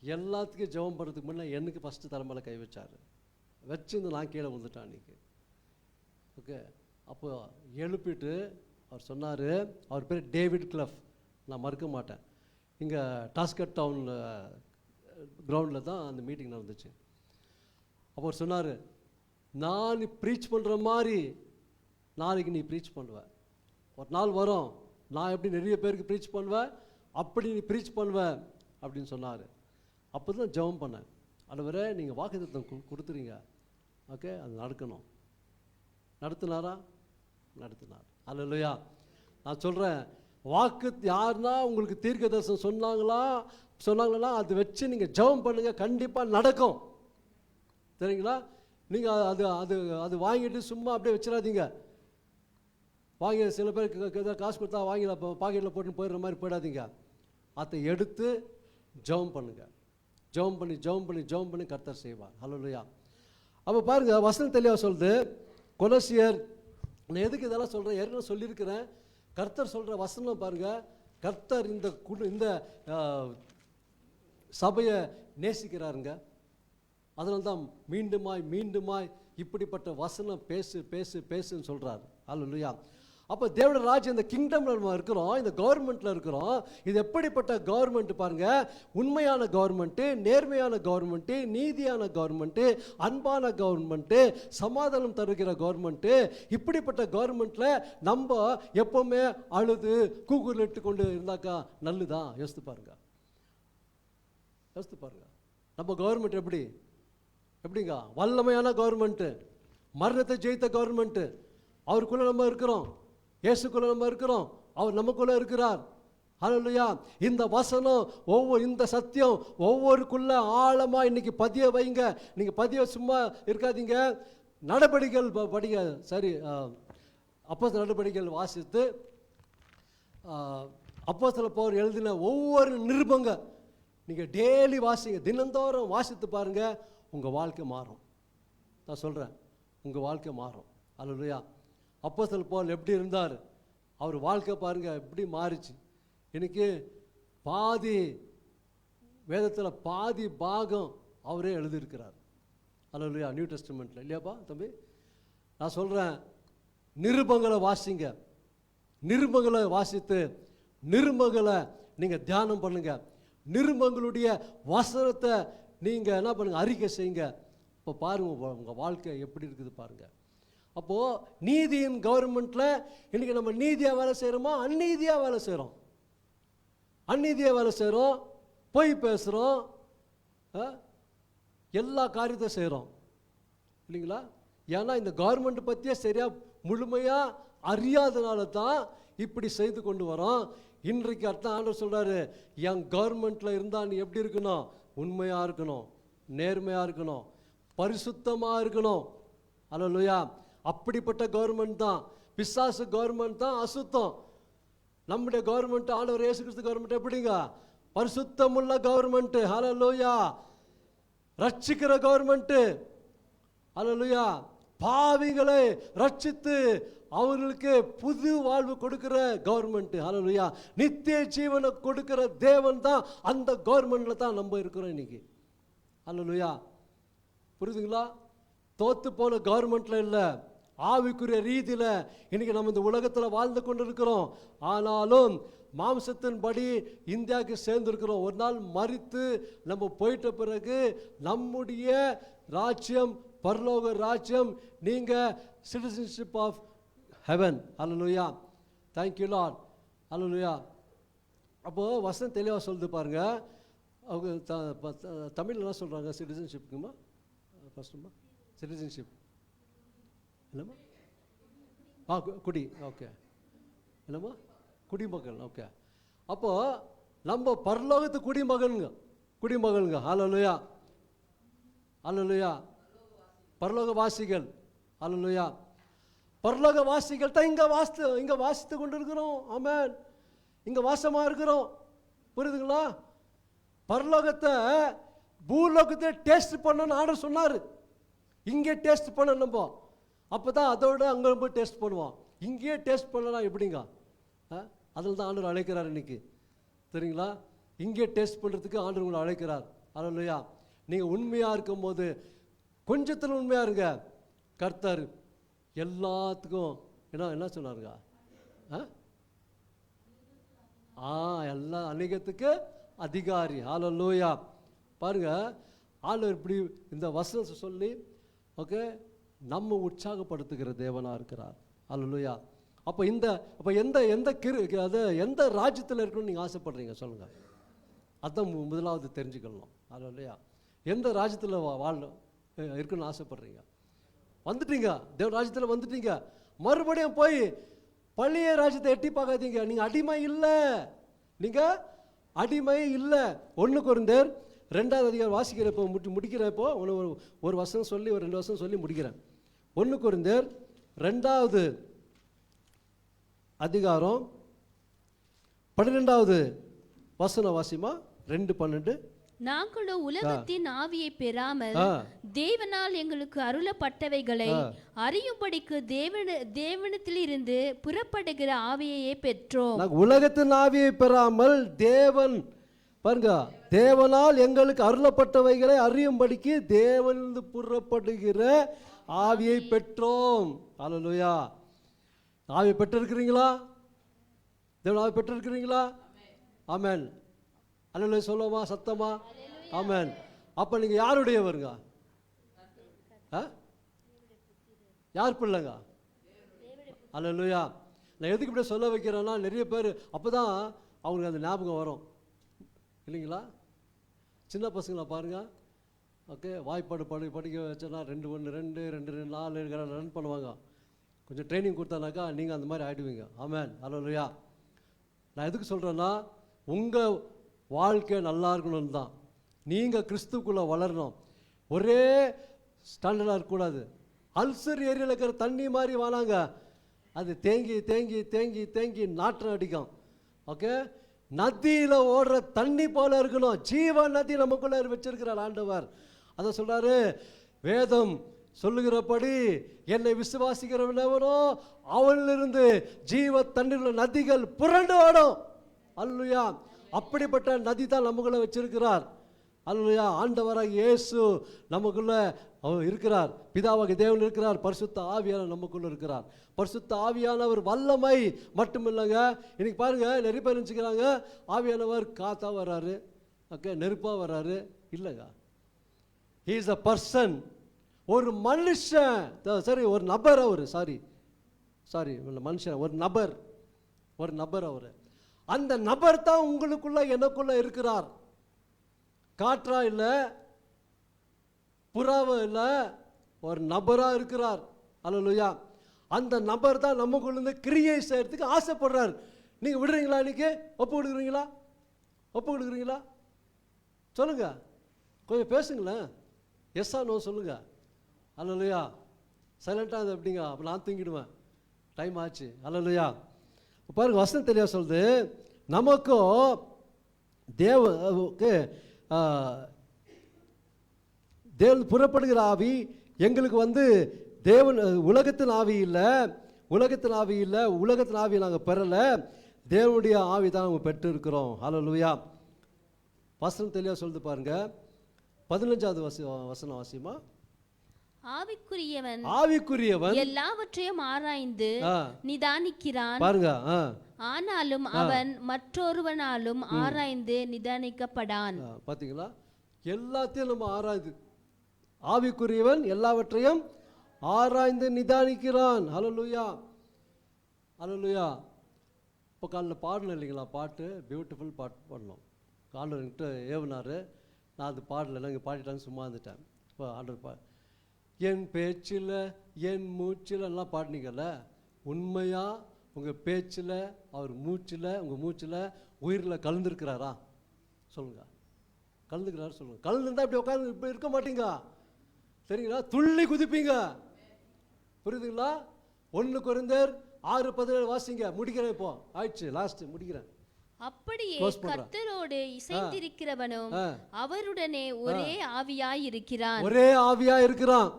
எல்லாத்துக்கும் ஜெபம் பண்ணுறதுக்கு முன்னே எனக்கு ஃபஸ்ட்டு தலைமையில் கை வச்சார். வச்சுருந்து நான் கீழே விழுந்துட்டேன் அன்றைக்கி. ஓகே, அப்போ எழுப்பிட்டு அவர் சொன்னார், அவர் பேர் டேவிட் கிளஃப், நான் மறக்க மாட்டேன். இங்கே டாஸ்கட் டவுன் கிரவுண்டில் தான் அந்த மீட்டிங் நடந்துச்சு. அப்போ அவர் சொன்னார், நான் நீ ப்ரீச் பண்ணுற மாதிரி நாளைக்கு நீ ப்ரீச் பண்ணுவேன். ஒரு நாள் வரும், நான் எப்படி நிறைய பேருக்கு ப்ரீச் பண்ணுவேன், அப்படி நீ ப்ரீச் பண்ணுவேன் அப்படின்னு சொன்னார். அப்போ தான் ஜெபம் பண்ணேன், ஆண்டவரே நீங்கள் வாக்குத்தத்தம் கொடுத்துறீங்க, ஓகே அது நடக்கணும். நடத்தினாரா? நடத்தினார். அல்லேலூயா. நான் சொல்கிறேன், வாக்கு யாருன்னா உங்களுக்கு தீர்க்க தரிசனம் சொன்னாங்களா அதை வச்சு நீங்கள் ஜெபம் பண்ணுங்கள், கண்டிப்பாக நடக்கும். சரிங்களா? நீங்கள் அது அது அது வாங்கிட்டு சும்மா அப்படியே வச்சிடாதீங்க. வாங்கி சில பேருக்கு ஏதாவது காசு கொடுத்தா வாங்கி பாக்கெட்டில் போட்டு போயிடுற மாதிரி போயிடாதீங்க. அதை எடுத்து ஜெபம் பண்ணுங்கள். ஜெபம் பண்ணி கர்த்தர் செய்வார். அல்லேலூயா. அப்போ பாருங்கள், வசனம் தெளிவாக சொல்லுது. கொலோசியர், நான் எதுக்கு இதெல்லாம் சொல்கிறேன், ஏற்கனவே சொல்லியிருக்கிறேன். கர்த்தர் சொல்கிற வசனம் பாருங்கள், கர்த்தர் இந்த சபையை நேசிக்கிறாருங்க. அதனால தான் மீண்டுமாய் இப்படிப்பட்ட வசனம் பேசுன்னு சொல்கிறார். அல்லேலூயா. அப்போ தேவனுடைய ராஜ்யம், இந்த கிங்டம்ல நம்ம இருக்கிறோம், இந்த கவர்மெண்ட்டில் இருக்கிறோம். இது எப்படிப்பட்ட கவர்மெண்ட் பாருங்கள், உண்மையான கவர்மெண்ட்டு, நேர்மையான கவர்மெண்ட்டு, நீதியான கவர்மெண்ட்டு, அன்பான கவர்மெண்ட்டு, சமாதானம் தருகிற கவர்மெண்ட்டு. இப்படிப்பட்ட கவர்மெண்ட்டில் நம்ம எப்போவுமே அழுது கூக்குரலிட்டு கொண்டு இருந்தாக்கா நல்லுதான்? யோசித்து பாருங்க. நம்ம கவர்மெண்ட் எப்படிங்க? வல்லமையான கவர்மெண்ட்டு, மரணத்தை ஜெயித்த கவர்மெண்ட்டு. அவருக்குள்ளே நம்ம இருக்கிறோம், இயேசுக்குள்ளே நம்ம இருக்கிறோம், அவர் நமக்குள்ளே இருக்கிறார். அல்லேலூயா. இந்த வசனம் இந்த சத்தியம் ஒவ்வொருக்குள்ள ஆழமாக இன்னைக்கு பதிய வைங்க. நீங்கள் பதிய சும்மா இருக்காதீங்க, நடவடிக்கைகள் படிங்க. சரி, அப்போஸ்தலர் நடவடிக்கைகள் வாசித்து அப்போஸ்தலர் பவுல் எழுதின ஒவ்வொரு நிருபங்க நீங்கள் டெய்லி வாசிங்க, தினந்தோறும் வாசித்து பாருங்கள், உங்கள் வாழ்க்கை மாறும். நான் சொல்கிறேன், உங்கள் வாழ்க்கை மாறும். அல்லேலூயா. அப்போஸ்தலர் பவுல் எப்படி இருந்தார், அவர் வாழ்க்கை பாருங்கள் எப்படி மாறிச்சு. இன்னைக்கு பாதி வேதத்தில் பாதி பாகம் அவரே எழுதியிருக்கிறார். அல்லேலூயா. நியூ டெஸ்டமெண்ட்டில் இல்லையாப்பா தம்பி? நான் சொல்கிறேன், நிருபங்களை வாசிங்க. நிருபங்களை வாசித்து நிருபங்களை நீங்கள் தியானம் பண்ணுங்க. நிருபங்களுடைய வசனத்தை நீங்கள் என்ன பண்ணுங்க, அறிக்கை செய்யுங்க. இப்போ பாருங்கள் உங்கள் வாழ்க்கை எப்படி இருக்குது பாருங்கள். அப்போது நீதியின் கவர்மெண்ட்டில் இன்றைக்கி நம்ம நீதியாக வேலை செய்கிறோமா, அந்நீதியாக வேலை செய்கிறோம்? அந்நீதியாக வேலை செய்கிறோம், பொய் பேசுகிறோம், எல்லா காரியத்தை செய்கிறோம் இல்லைங்களா? ஏன்னா இந்த கவர்மெண்ட்டை பற்றியே சரியாக முழுமையாக அறியாதனால தான் இப்படி செய்து கொண்டு வரோம். இன்றைக்கு அர்த்தம் ஆண்டவர் சொல்கிறாரு, என் கவர்மெண்ட்டில் இருந்தால் நீ எப்படி இருக்கணும்? உண்மையாக இருக்கணும், நேர்மையாக இருக்கணும், பரிசுத்தமாக இருக்கணும். அல்லேலூயா. அப்படிப்பட்ட கவர்மெண்ட் தான். பிசாசு கவர்மெண்ட் தான் அசுத்தம். நம்முடைய கவர்மெண்ட், ஆண்டவர் இயேசு கிறிஸ்து கவர்மெண்ட் எப்படிங்க? பரிசுத்தமுள்ள கவர்மெண்ட். அல்லேலூயா. ரட்சிக்கிற கவர்மெண்ட். அல்லேலூயா. பாவிகளை ரட்சித்து அவர்களுக்கு புது வாழ்வு கொடுக்கிற கவர்மெண்ட். அல்லேலூயா. நித்திய ஜீவனை கொடுக்கிற தேவன் தான் அந்த கவர்மெண்ட்ல தான் நம்ம இருக்கிறோம் இன்னைக்கு. அல்லேலூயா. புரியுதுங்களா? தோத்து போன கவர்மெண்ட்ல இல்லை, ஆவிக்குரிய ரீதியில் இன்னைக்கு நம்ம இந்த உலகத்தில் வாழ்ந்து கொண்டு இருக்கிறோம். ஆனாலும் மாம்சத்தின்படி இந்தியாவுக்கு சேர்ந்துருக்கிறோம். ஒரு நாள் மரித்து நம்ம போயிட்ட பிறகு நம்முடைய ராஜ்யம், பரலோக ராஜ்யம், நீங்கள் citizenship of heaven. Hallelujah. Thank you Lord. Hallelujah. அப்போது வசனம் தெளிவாக சொல்லுது பாருங்க. அவங்க தமிழில் என்ன சொல்கிறாங்க? சிட்டிசன்ஷிப்புக்குமா ஃபஸ்ட்டுமா? சிட்டிசன்ஷிப் என்னம்மா? குடி. ஓகே. என்னம்மா? குடிமகன். ஓகே. அப்போது நம்ம பரலோகத்து குடிமகனுங்க. அல்லேலூயா. அல்லேலூயா. பரலோக வாசிகள். அல்லேலூயா. பரலோக வாசிகள் தான் இங்கே வாசித்து கொண்டு இருக்கிறோம். ஆமென். இங்கே வாசமாக இருக்கிறோம். புரியுதுங்களா? பரலோகத்தை பூலோகத்தை டேஸ்ட் பண்ணணும்னு ஆண்டவர் சொன்னார். இங்கே டேஸ்ட் பண்ண நம்ம, அப்போ தான் அதோட அங்கே போய் டேஸ்ட் பண்ணுவோம். இங்கேயே டேஸ்ட் பண்ணலாம் எப்படிங்க? அதில் தான் ஆண்டவர் அழைக்கிறார் இன்னைக்கு. சரிங்களா? இங்கே டேஸ்ட் பண்ணுறதுக்கு ஆண்டவர் உங்களை அழைக்கிறார். அல்லேலூயா. நீங்கள் உண்மையாக இருக்கும்போது கொஞ்சத்தில் உண்மையாக இருங்க, கர்த்தர் எல்லாத்துக்கும் என்ன சொன்னாருங்க? எல்லாம் அநேகத்துக்கு அதிகாரி. அல்லேலூயா. பாருங்க, ஆண்டவர் இப்படி இந்த வசனத்தை சொல்லி ஓகே நம்ம உற்சாகப்படுத்துகிற தேவனாக இருக்கிறார். அல்லேலூயா. அப்போ எந்த ராஜ்யத்தில் இருக்கணும்னு நீங்கள் ஆசைப்படுறீங்க சொல்லுங்கள். அதுதான் முதலாவது தெரிஞ்சுக்கணும். அல்லேலூயா. எந்த ராஜ்யத்தில் இருக்கணும்னு ஆசைப்படுறீங்க? வந்துட்டீங்க, தேவ ராஜ்யத்தில் வந்துட்டீங்க, மறுபடியும் போய் பழைய ராஜ்யத்தை எட்டி பார்க்காதீங்க. நீங்கள் அடிமை இல்லை, நீங்கள் அடிமை இல்லை. 1 கொரிந்தியர் 2வது அதிகாரம் வாசிக்கிறப்போ முடிக்கிறப்போ ஒரு வசனம் சொல்லி ஒரு 2 வசனம் சொல்லி முடிக்கிறேன். 1 கொரிந்தியர் 2வது அதிகாரம் 12வது வசனம் வாசிமா. 2:12. நாங்களோ உலகத்தின் ஆவியை பெறாமல் தேவனால் எங்களுக்கு அருளப்பட்டவைகளை அறியும்படிக்கு தேவனிடத்திலிருந்து புறப்படுகிற ஆவியையே பெற்றோம். உலகத்தின் ஆவியை பெறாமல் பாருங்க, தேவனால் எங்களுக்கு அருளப்பட்டவைகளை அறியும்படிக்கு தேவனிலிருந்து புறப்படுகிற ஆவியை பெற்றோம். அல்லேலூயா. ஆவியை பெற்றிருக்கிறீங்களா? தேவன் ஆவி பெற்றிருக்கிறீங்களா? ஆமென். அல்லேலூயா சொல்லுமா சத்தமா? ஆமென். அப்ப நீங்க யாருடையவருங்க? யார் பிள்ளைங்க? அல்லேலூயா. நான் எதுக்கு இப்படி சொல்ல வைக்கிறேன்னா, நிறைய பேர் அப்பதான் அவங்களுக்கு அந்த ஞாபகம் வரும் இல்லைங்களா? சின்ன பசங்களை பாருங்க, ஓகே வாய்ப்பாடு படிக்க வச்சோன்னா 2-1 2 2 4 ரன் பண்ணுவாங்க. கொஞ்சம் ட்ரைனிங் கொடுத்தானாக்கா நீங்கள் அந்த மாதிரி ஆகிடுவீங்க. ஆமென். அல்லேலூயா. நான் எதுக்கு சொல்கிறேன்னா, உங்கள் வாழ்க்கை நல்லா இருக்கணும்னு தான். நீங்கள் கிறிஸ்துக்குள்ளே வளரணும். ஒரே ஸ்டாண்டர்டாக இருக்கக்கூடாது. அல்சர் ஏரியாவில் இருக்கிற தண்ணி மாதிரி வானாங்க, அது தேங்கி தேங்கி தேங்கி தேங்கி நாற்றம் அடிக்கும். ஓகே, நதியில் ஓடுற தண்ணி போல இருக்கணும். ஜீவ நதி நமக்குள்ளே வச்சிருக்கிறார் ஆண்டவர். அதை சொல்கிறாரு, வேதம் சொல்லுகிறபடி என்னை விசுவாசிக்கிறவனோ அவனிலிருந்து ஜீவ தண்ணீர் நதிகள் புரண்டு ஓடும். அல்லேலூயா. அப்படிப்பட்ட நதி தான் நமக்குள்ள வச்சிருக்கிறார். அல்லேலூயா. ஆண்டவராக இயேசு நமக்குள்ள இருக்கிறார். பிதாவாகிய தேவன் இருக்கிறார். பரிசுத்த ஆவியானவர் நமக்குள்ள இருக்கிறார். பரிசுத்த ஆவியானவர் வல்லமை மட்டுமில்லைங்க. இன்னைக்கு பாருங்க, நிறைய பேர் நினச்சிக்கிறாங்க ஆவியானவர் காத்தா வர்றாரு, ஓகே நெருப்பா வர்றாரு. இல்லைங்க, he is a person. ஒரு மனுஷன், சரி ஒரு நபர், அவர் சாரி மனுஷன், ஒரு நபர் அவர். அந்த நபர் தான் உங்களுக்குள்ள எனக்குள்ள இருக்கிறார். காற்றா இல்லை, புறாவா இல்லை, ஒரு நபரா இருக்கிறார். அல்லேலூயா. அந்த நபர் தான் நமக்குள்ள கிரியை செய்யறதுக்கு ஆசைப்படுறார். நீங்க விடுறீங்களா? இன்னைக்கு ஒப்பு கொடுக்குறீங்களா? சொல்லுங்க, கொஞ்சம் பேசுங்களேன். எஸ்ஸா நோ சொல்லுங்க. அல்லேலூயா. சைலண்டாக அது எப்படிங்க? அப்போ நான் தூங்கிடுவேன், டைம் ஆச்சு. அல்லேலூயா. பாருங்க, வசனம் தெளிவா சொல்லுது, நமக்கும் தேவன் புறப்படுகிற ஆவி எங்களுக்கு தேவன் உலகத்தின் ஆவி இல்லை, உலகத்தின் ஆவியை நாங்கள் பெறலை, தேவனுடைய ஆவி தான் நம்ம பெற்று இருக்கிறோம். அல்லேலூயா. வசனம் தெளிவா சொல்லுது பாருங்க. 15வது வசனம் வாசிமா. ஆவிக்குரியவன் எல்லாவற்றையும் ஆராய்ந்து நிதானிக்கிறான் பாருங்க. ஆனாலும் அவன் மற்றொருவனாலும் ஆராய்ந்து நிதானிக்கப்படான். பாத்தீங்களா? எல்லாத்தையும் நம்ம ஆராய்ந்து, ஆவிக்குரியவன் எல்லாவற்றையும் ஆராய்ந்து நிதானிக்கிறான். அல்லேலூயா. அல்லேலூயா. இப்போ காலையில் பாடணும் இல்லைங்களா? பாட்டு பியூட்டிஃபுல் பாட்டு பாடணும். ஆண்டவர் என்கிட்ட ஏவினார், நான் அது பாடலை, இங்கே பாடிட்டான்னு சும்மா இருந்துட்டேன். இப்போ ஆண்டவர் என் பேச்சில் என் மூச்சில் எல்லாம் பாடினீங்கல்ல, உண்மையாக உங்கள் பேச்சில் அவர் மூச்சில் உங்கள் மூச்சில் உயிரில் கலந்துருக்கிறாரா? சொல்லுங்கள். கலந்துக்கிறாரு சொல்லுங்கள். கலந்துருந்தா இப்படி உட்காந்து இப்படி இருக்க மாட்டீங்க, சரிங்களா? துள்ளி குதிப்பீங்க. புரியுதுங்களா? 1 கொரிந்தியர் 6:17 வாசிங்க. முடிக்கிறேன், இப்போ ஆயிடுச்சு, லாஸ்ட் முடிக்கிறேன். அப்படியே கர்த்தரோடு இசைந்திருக்கிறவனும் அவருடனே ஒரே ஆவியாய் இருக்கிறான்.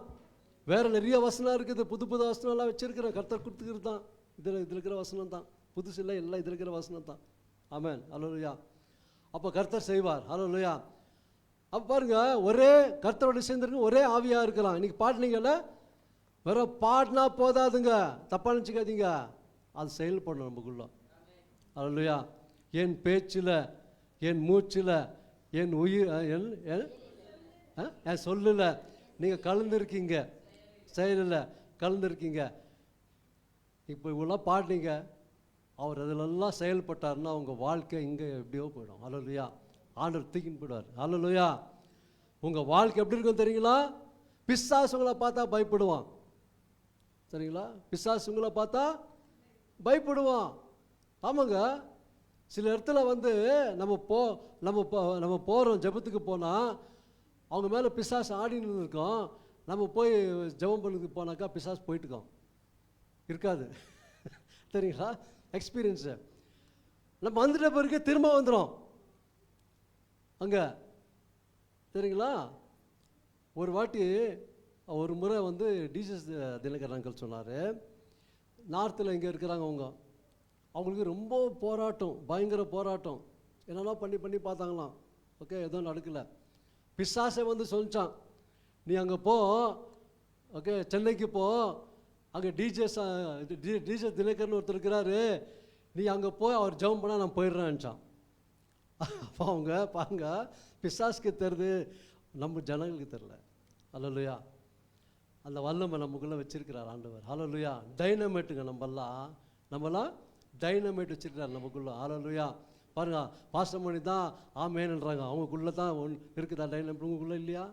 வேற நிறைய வசனம் இருக்குது, புது வசனம் எல்லாம் வச்சிருக்கிறேன். கர்த்தர் கொடுத்துக்கிறது தான் இதுல இருக்கிற வசனம் தான், புதுசு இல்லை, எல்லாம் இதுல இருக்கிற வசனம் தான். ஆமென். அல்லேலூயா. அப்போ கர்த்தர் செய்வார். அல்லேலூயா. அப்போ பாருங்க, ஒரே கர்த்தரோட சேர்ந்துருக்கு, ஒரே ஆவியாக இருக்கலாம். இன்னைக்கு பாடினீங்கல்ல, வெறும் பாடினா போதாதுங்க, தப்பாக நினச்சிக்காதீங்க, அது செயல்படணும் நமக்குள்ள. அல்லேலூயா. என் பேச்சில், என் மூச்சில், என் உயிர், என் சொல்லல நீங்கள் கலந்துருக்கீங்க, செயலில் கலந்துருக்கீங்க. இப்போ இவ்வளோ பாடினீங்க, அவர் அதிலெல்லாம் செயல்பட்டார்னா உங்கள் வாழ்க்கை இங்கே எப்படியோ போயிடும். அல்லேலூயா. ஆண்டவர் தூக்கின்னு போயிடுவார். அல்லேலூயா. உங்கள் வாழ்க்கை எப்படி இருக்கும் தெரியுங்களா? பிசாசுங்களை பார்த்தா பயப்படுவான். சரிங்களா? பிசாசுங்களை பார்த்தா பயப்படுவான். ஆமாங்க. சில இடத்துல நம்ம போகிறோம் ஜெபத்துக்கு போனால், அவங்க மேலே பிசாசு ஆடின்னு இருக்கோம். நம்ம போய் ஜெபம் பண்ணுறதுக்கு போனாக்கா பிசாசு போயிட்டுக்கோம், இருக்காது. சரிங்களா? எக்ஸ்பீரியன்ஸு. நம்ம வந்துட்ட பிறகு திரும்ப வந்துடும் அங்கே. சரிங்களா? ஒரு வாட்டி ஒரு முறை டிஜிஎஸ் தினகரன் அங்கிள் சொன்னார், நார்த்தில் இங்கே இருக்கிறாங்க அவங்களுக்கு ரொம்ப போராட்டம், பயங்கர போராட்டம். என்னென்னா பண்ணி பார்த்தாங்களாம். ஓகே, எதுவும் நடக்கலை. பிசாசை சொல்லிச்சான், நீ அங்கே போ, ஓகே, சென்னைக்கு போ, அங்கே டிஜிஎஸ் தினகரன் ஒருத்தர் இருக்கிறாரு, நீ அங்கே போய் அவர் ஜெபம் பண்ணால் நான் போயிடுறேன்னுச்சான். அப்போ அவங்க பாருங்க, பிசாசுக்கு தெரிது, நம்ம ஜனங்களுக்கு தெரில. அல்லேலூயா. அந்த வல்லமை நமக்குள்ளே வச்சிருக்கிறார் ஆண்டவர். அல்லேலூயா. டைனமேட்டுங்க, நம்மலாம் டைனமேட் வச்சிருக்கிறார் நமக்குள்ளே. அல்லேலூயா. பாருங்க, பாஸ்டர் தான் ஆமேன்ன்றாங்க, அவங்களுக்குள்ளே தான் இருக்குதா டைனமேட்? உங்களுக்குள்ளே இல்லையா?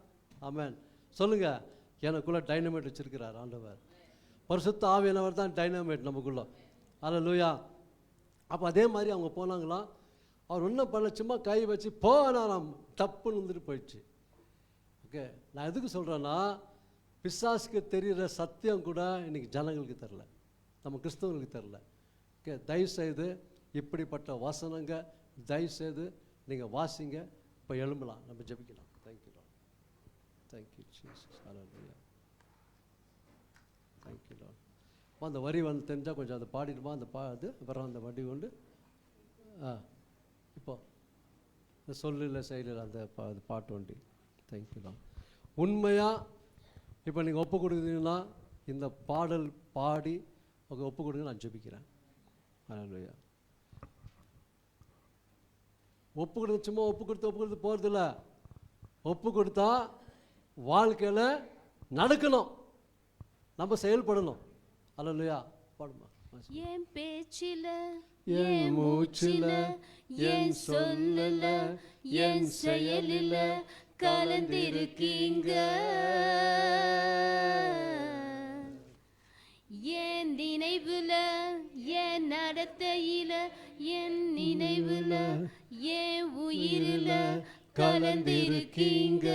ஆமேன் சொல்லுங்கள். எனக்குள்ளே டைனமேட் வச்சிருக்கிறார் ஆண்டவர். பரிசுத்த ஆவியானவர் தான் டைனமேட் நமக்குள்ளே. அல்லேலூயா. அப்போ அதே மாதிரி அவங்க போனாங்களாம். அவர் ஒன்றும் பண்ணல, சும்மா கை வச்சு போனாராம், தப்புன்னு வந்துட்டு போயிடுச்சு. ஓகே, நான் எதுக்கு சொல்கிறேன்னா, பிசாசுக்கு தெரிகிற சத்தியம் கூட இன்றைக்கி ஜனங்களுக்கு தெரில, நம்ம கிறிஸ்தவங்களுக்கு தெரில. ஓகே, தயவுசெய்து இப்படிப்பட்ட வசனங்க தயவுசெய்து நீங்கள் வாசிங்க. இப்போ எழும்பலாம், நம்ம ஜெபிக்கலாம். Thank you Lord. Thank you Jesus. Hallelujah. Thank you Lord. அந்த வரி தெரிஞ்சால் கொஞ்சம் அதை பாடிடுமா? அது அப்புறம் அந்த வடி கொண்டு இப்போ இந்த சொல்லல செயலில் அந்த பாட்டு வண்டி. Thank you Lord. உண்மையாக இப்போ நீங்கள் ஒப்பு கொடுக்குறீங்கன்னா இந்த பாடல் பாடி ஒப்பு கொடுங்க, நான் ஜெபிக்கிறேன். ஹல்லேலூயா. ஒப்பு கொடுத்து சும்மா ஒப்பு கொடுத்து போகிறதில்ல, ஒப்பு கொடுத்தா வாழ்க்கையில் நடக்கணும், நம்ம செயல்படணும். அல்லேலூயா. பாடுமா. என் பேச்சில, என் மூச்சில, என் சொல்லல, என் செயலில கலந்திருக்கீங்க. என் நினைவுல, என் நடத்தையில, என் நினைவுல, என் உயிரில கலந்திருக்கீங்க.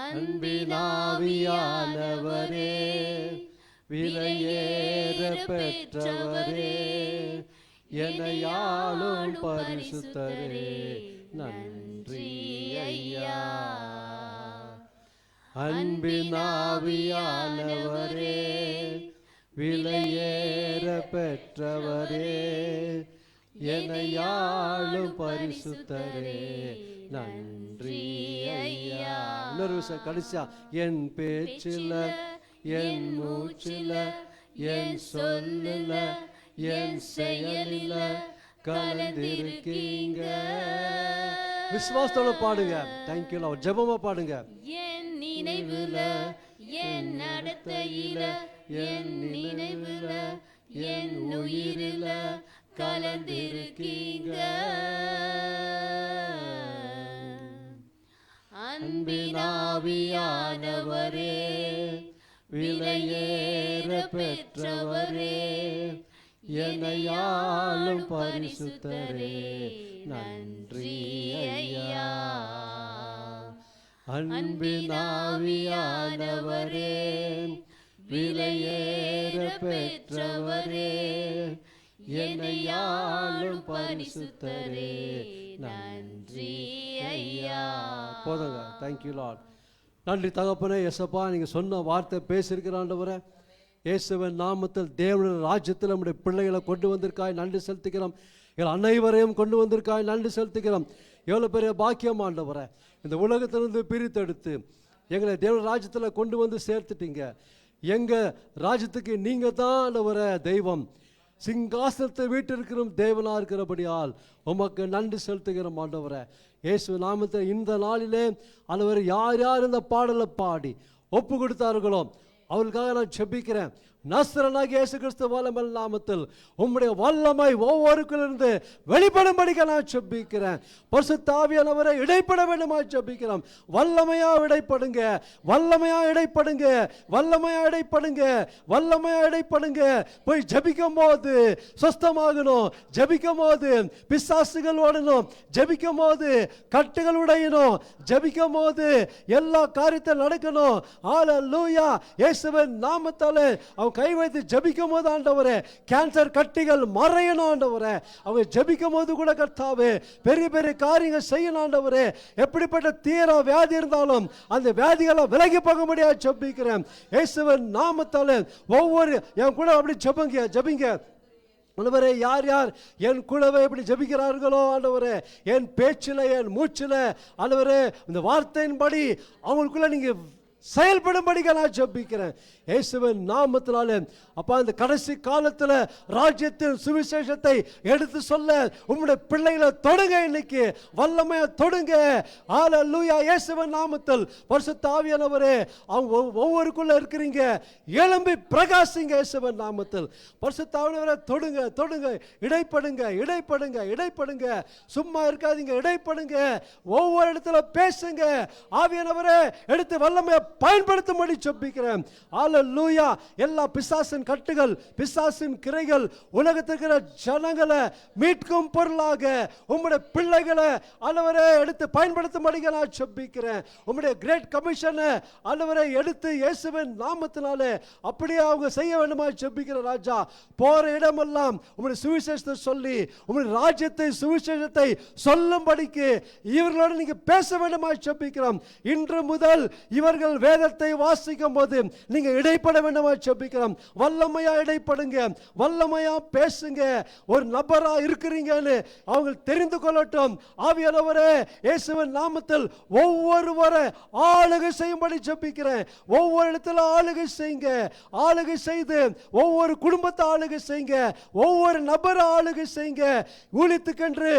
அன்பினாவியானவரே, விலையேற பெற்றவரே, என்னையாளும் பரிசுத்தரே, நன்றி ஐயா. அன்பினாவியானவரே, விலையேற பெற்றவரே, என்னையாளும் பரிசுத்தரே, நன்றி ஐயா. இன்னொரு விஷயம் கடைசியா, என் பேச்சில், என் மூச்சில், என் சொல்லில், என் செயலில் கலந்திருக்கீங்க. விசுவாசத்தோட பாடுங்க. தேங்க்யூ. ஒரு ஜெபமா பாடுங்க. என் நினைவுல, என் நடத்தையில, என் நினைவுல, என் உயிரில கலந்திருக்கீங்க. அன்பினாவியானவரே, விலையேற பெற்றவரே, என்னையாளும் பரிசுத்தரே, நன்றி ஐயா. அன்பினாவியானவரே, விலையேற பெற்றவரே, என்னையாளும் பரிசுத்தரே, நன்றி ஐயா. போதுங்க. Thank you Lord. நன்றி தகப்பனே. எசப்பா, நீங்கள் சொன்ன வார்த்தை பேசியிருக்கிற ஆண்டவரே, இயேசுவின் நாமத்தில் தேவனுடைய ராஜ்யத்தில் நம்முடைய பிள்ளைகளை கொண்டு வந்திருக்காய், நன்றி செலுத்திக்கிறோம். எங்கள் அனைவரையும் கொண்டு வந்திருக்காய், நன்றி செலுத்துகிறோம். எவ்வளோ பெரிய பாக்கியம் ஆண்டவரே, இந்த உலகத்திலிருந்து பிரித்தெடுத்து எங்களை தேவ ராஜ்யத்தில் கொண்டு வந்து சேர்த்துட்டீங்க. எங்கள் ராஜ்யத்துக்கு நீங்கள் தான் ஆண்டவரே தெய்வம், சிங்காசனத்தை வீட்டிருக்கிற தேவனாக இருக்கிறபடியால் உமக்கு நன்றி செலுத்துகிறோம் ஆண்டவரே. இயேசு நாமத்தை இந்த நாளிலே ஆண்டவரே, யார் யார் இந்த பாடலை பாடி ஒப்பு கொடுத்தார்களோ அவர்களுக்காக நான் செபிக்கிறேன். நஸ்ரனாகிய இயேசு கிறிஸ்து வல்லமையுள்ள நாமத்தில் உம்முடைய வல்லமை ஒவ்வொருக்கிலிருந்து வெளிப்படும்படிக்க நான் செபிக்கிறேன். பரிசுத்த ஆவியானவரை இடைப்பட வேண்டுமா செபிக்கிறோம். வல்லமையா இடைப்படுங்க, வல்லமையா இடைப்படுங்க, வல்லமையா இடைப்படுங்க, வல்லமையா இடைப்படுங்க. போய் ஜபிக்கும் போது சொஸ்தமாகணும், ஜபிக்கும் போது பிசாசுகள் ஓடணும், ஜபிக்கும் போது கட்டுகள் உடையணும், ஜபிக்கும் போது எல்லா காரியத்தை நடக்கணும். ஹல்லேலூயா. இயேசுவின் நாமத்தாலே அவன் கை வைத்து ஜபிக்கும் போது ஆண்டவரே கேன்சர் கட்டிகள் மறையணும் ஆண்டவரே. அவங்க ஜபிக்கும் போது கூட கர்த்தாவே பெரிய பெரிய காரியங்கள் செய்யணும் ஆண்டவரே. எப்படிப்பட்ட தீர வியாதி இருந்தாலும் அந்த வியாதிகளை விலகி போக முடியாது ஜபிக்கிறேன் இயேசுவின் நாமத்தாலே. ஒவ்வொரு என் கூட அப்படி ஜபிங்க ஆண்டவரே. யார் யார் என் கூடவே இப்படி ஜபிக்கிறார்களோ ஆண்டவரே, என் பேச்சில் என் மூச்சில் ஆண்டவரே இந்த வார்த்தையின்படி அவங்களுக்குள்ள நீங்க செயல்படும்படிக்க நான் ஜெபிக்கிறேன் இயேசுவின் நாமத்தினாலே. அப்பா, இந்த கடைசி காலத்தில் ராஜ்யத்தின் சுவிசேஷத்தை எடுத்து சொல்ல உம்முடைய பிள்ளைகளை தொடுங்க, இன்னைக்கு வல்லமையை தொடுங்க. ஹல்லேலூயா. இயேசுவின் நாமத்தில் பரிசுத்த ஆவியானவரே, அவங்க ஒவ்வொருக்குள்ள இருக்கிறீங்க, எழும்பி பிரகாசிங்க இயேசுவின் நாமத்தில். பரிசுத்த ஆவியானவரே தொடுங்க, தொடுங்க, இடைப்படுங்க, இடைப்படுங்க, இடைப்படுங்க. சும்மா இருக்காதீங்க, இடைப்படுங்க. ஒவ்வொரு இடத்துல பேசுங்க. ஆவியானவரே எடுத்து வல்லமையை பயன்படுத்தும்படி ஜெபிக்கிறேன். ஹல்லேலூயா. எல்லா பிசாசின் கட்டுகள், பிசாசின் கிரைகள், உலகத்துக்கு ஜனங்களை மீட்கும் பொருளாக உம்முடைய பிள்ளைகளை ஆண்டவரே எடுத்து பயன்படுத்தும்படி நான் ஜெபிக்கிறேன். உம்முடைய கிரேட் கமிஷனை ஆண்டவரே எடுத்து இயேசுவின் நாமத்தினாலே அப்படியே அவங்க செய்ய வேண்டுமா ஜெபிக்கிற ராஜா. போற இடமெல்லாம் உம்முடைய சுவிசேஷத்தை சொல்லி உம்முடைய ராஜ்யத்தை சுவிசேஷத்தை சொல்லும்படிக்கு இவர்களோடு நீங்க பேச வேண்டுமா ஜெபிக்கிறோம். இன்று முதல் இவர்கள் வேதத்தை வாசிக்கும் போது நீங்க இடைப்பட வேண்டுமா ஜெபிக்கிறோம். வல்லமையா இடைப்படுங்க, வல்லமையா பேசுங்க. ஒரு நபரா இருக்கிறீங்கன்னு அவங்க தெரிந்து கொள்ளட்டும். ஆவியானவரே இயேசுவின் நாமத்தில் ஒவ்வொருவரை ஆளுகை செய்யும்படி ஜெபிக்கிறேன். ஒவ்வொரு இடத்துல ஆளுகை செய்யுங்க, ஆளுகை செய்து ஒவ்வொரு குடும்பத்தை ஆளுகை செய்யுங்க, ஒவ்வொரு நபரை ஆளுகை செய்யுங்க. ஊழியத்துக்கென்று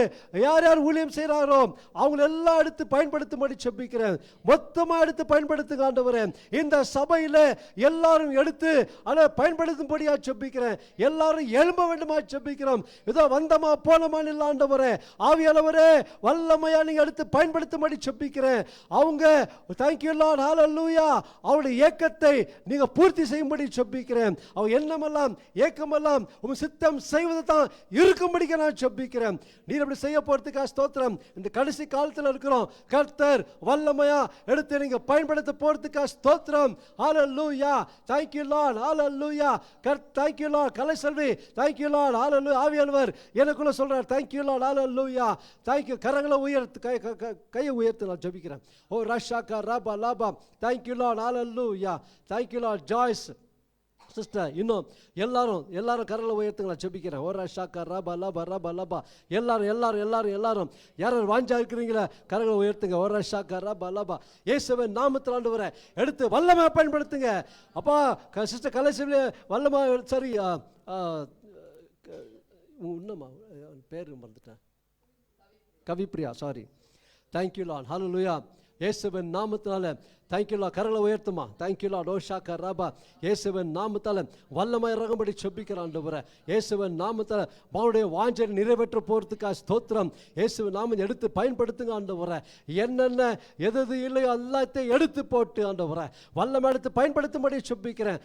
யார் யார் ஊழியம் செய்கிறாரோ அவங்க எல்லாம் எடுத்து பயன்படுத்தும்படி ஜெபிக்கிறேன். மொத்தமா எடுத்து பயன்படுத்துங்க ஆண்டவரே. இந்த சபையில எல்லாரும் எடுத்து அதை பயன்படுத்தும்படியா ஜெபிக்கிறேன். எல்லாரும் எழும்ப வேண்டுமா ஜெபிக்கிறோம். இதோ வந்தமா போனமா இல்ல ஆண்டவரே. ஆவியானவரே வல்லமையா நீங்க எடுத்து பயன்படுத்தும்படி ஜெபிக்கிறேன். அவங்க thank you Lord, hallelujah, அவருடைய ஏக்கத்தை நீங்க பூர்த்தி செய்யும்படி ஜெபிக்கிறேன். அவங்க எண்ணமெல்லாம் ஏக்கமெல்லாம் உம் சித்தம் செய்வது தான் இருக்கும்படி நான் ஜெபிக்கிறேன். நீர் அப்படி செய்ய போறதுக்காக ஸ்தோத்திரம். இந்த கடைசி காலத்தில் இருக்கிறோம். கர்த்தர் வல்லமையா எடுத்து நீங்க பயன்படுத்த போறதுக்காக ஸ்தோத்திரம். ஹல்லேலூயா. thank you Lord, hallelujah. thank you Lord. Kalaiselvi thank you Lord, hallelujah. ஆவியானவர் எனக்குள்ள சொல்றார் thank you Lord, hallelujah. thank you. கரங்களை உயர்த்து, கையை உயர்த்து நான் ஜெபிக்கிறேன். ஓ ரஷாகா ரபா லாபா thank you Lord, hallelujah. thank you Lord. Joyce sister, இன்னும் எல்லாரும் கரலை உயர்த்துங்களா ஜெபிக்கிறேன். ஒரு ஷாக்கா ரபா லபா ரபா லபா. எல்லாரும் யாரும் வாஞ்சா இருக்கிறீங்களா கரங்களை உயர்த்துங்க. ஒரு ஷாக்கா ரபா லபா. இயேசுவின் நாமத்தில் ஆண்டவரே எடுத்து வல்லமை பயன்படுத்துங்க. அப்பா சிஸ்டர் கலைசெல்வி வல்லமா, சரி இன்னமா பேர் மறந்துட்டேன், கவிப்ரியா, சாரி. தேங்க்யூ லார்ட், ஹல்லேலூயா. இயேசுவின் நாமத்தினால தேங்க்யூ லார்ட். கரங்களை உயர்த்துமா. Thank you Lord. ஓஷாக்கா ரபா. இயேசுவின் நாமத்தால வல்லமை இறங்கும்படி ஜெபிக்கிறான் ஆண்டவரே. இயேசுவின் நாமத்தால அவருடைய வாஞ்சை நிறைவேற்ற போறதுக்காக ஸ்தோத்திரம். இயேசுவின் நாமத்தை எடுத்து பயன்படுத்துங்க ஆண்டவரே. என்னென்ன எது இல்லையோ எல்லாத்தையும் எடுத்து போட்டு ஆண்டவரே வல்லமை எடுத்து பயன்படுத்தும்படி ஜெபிக்கிறேன்.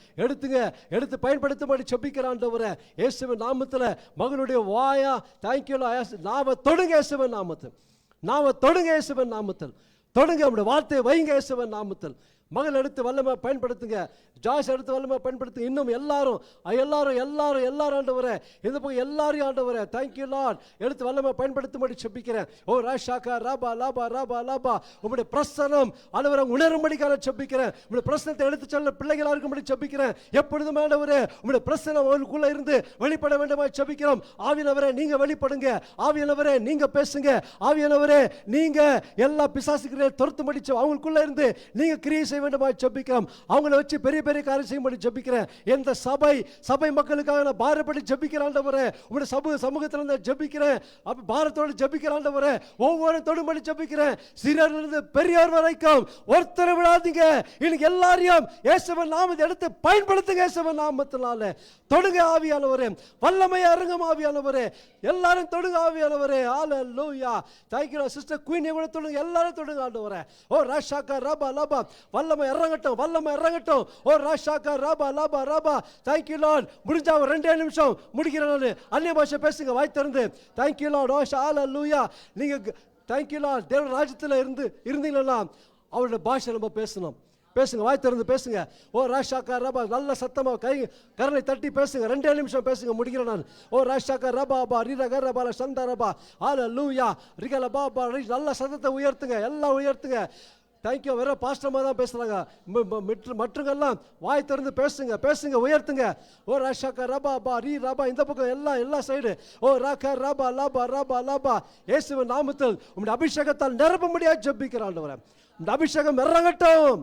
எடுத்து பயன்படுத்தும்படி ஜெபிக்கிறான் ஆண்டவரே. இயேசுவின் நாமத்துல மகனுடைய வாயா தேங்க்யூ லார்ட். நாம தொடுங்க இயேசுவின் நாமத்தில், நாம தொடுங்க இயேசுவின் நாமத்தில், தொடுங்க. நம்முடைய வார்த்தையை வைங்க இயேசுவின் நாமத்தில். மகள் எடுத்து வல்லமை பயன்படுத்துங்க, ஜாய்ஸ் எடுத்து வல்லமை பயன்படுத்துங்க. இன்னும் எல்லாரும் எல்லாரும் எல்லாரும் எல்லாரும் ஆண்டவரே, இந்த பக்கம் எல்லாரையும் ஆண்டவரே தேங்க்யூ லார்ட் எடுத்து வல்லமை பயன்படுத்தும்படி செபிக்கிறேன். ஓ ராஷாக்கா ராபா லாபா ராபா லாபா உங்களுடைய பிரசனம் ஆண்டவரை உணரும்படிக்காக செபிக்கிறேன். உங்களுடைய பிரசனத்தை எடுத்து செல்ல பிள்ளைகளாக இருக்கும்படி செபிக்கிறேன். எப்பொழுதும் ஆண்டவரே உங்களுடைய பிரசனம் அவர்களுக்குள்ள இருந்து வெளிப்பட வேண்டுமா செபிக்கிறோம். ஆவியானவரே நீங்க வெளிப்படுங்க, ஆவியானவரே நீங்க பேசுங்க, ஆவியானவரே நீங்க எல்லா பிசாசுகளை துரத்தும்படி அவங்களுக்குள்ள இருந்து நீங்க கிரியை செய்ய வேண்டுமா செபிக்கிறோம். அவங்கள வச்சு பெரிய பெரிய காரியம் செய்யும்படி ஜெபிக்கிறேன். எந்த சபை மக்களுக்காக நான் பாரப்படி ஜெபிக்கிறேன் ஆண்டவரே. உங்களுடைய சமூகத்தில் நான் ஜெபிக்கிறேன், அப்ப பாரத்தோடு ஜெபிக்கிறேன் ஆண்டவரே. ஒவ்வொரு தொடும்படி ஜெபிக்கிறேன், சிறியரிலிருந்து பெரியோர் வரைக்கும் ஒருத்தரை விடாதீங்க. இன்னைக்கு எல்லாரையும் இயேசுவின் நாமத்தை எடுத்து பயன்படுத்துங்க. இயேசுவின் நாமத்தினால தொடுங்க ஆவியானவரே, வல்லமையா இறங்கும் ஆவியானவரே, எல்லாரும் தொடுங்க ஆவியானவரே. ஹalleluya. thank you சிஸ்டர் குயின் கூட தொடுங்க, எல்லாரும் தொடுங்க ஆண்டவரே. ஓ ராஷாக்கா ரபா லபா வல்லமை இறங்கட்டும், வல்லமை இறங்கட்டும். ஓ ராஷாக்கா ரபா லபா ரபா thank you lord. முடிஞ்சா ஒரு 2 நிமிஷம் முடிக்கிறேன் நான். அந்நிய பாஷை பேசுங்க வாய் திறந்து. thank you lord. ஓ ஹalleluya. நீங்க thank you lord தேவ ராஜ்யத்தில் இருந்தீங்களா அவருடைய பாஷை நம்ம பேசணும். பேசுங்க, வாய் திறந்து பேசுங்க. ஓ ராஷாக்கா ரபா நல்ல சத்தமா கரலை தட்டி பேசுங்க. 2 நிமிஷம் பேசுங்க, முடிக்கிறேன் நான். ஓ ராஷாக்கா ரபா பா ரிரா கரபா சந்தா ரபா ஹalleluya ரிகல பாபா நல்ல சத்தத்தை உயர்த்துங்க, எல்லாம் உயர்த்துங்க. தேங்க்யூ. வேற பாஸ்டர்மா தான் பேசுறாங்க, மற்றவங்கெல்லாம் வாய் திறந்து பேசுங்க, பேசுங்க, உயர்த்துங்க. ஓ ராஷாக்கா ரபா பா ரி ரபா இந்த பக்கம் எல்லா சைடு. ஓ ராக்கா ரபா லபா ரபா லபா இயேசுவின் நாமத்தில் உம்முடைய அபிஷேகத்தால் நிரப்ப முடியாது ஜெபிக்கிறேன் ஆண்டவரே. உம்முடைய அபிஷேகம் இறங்கட்டும்,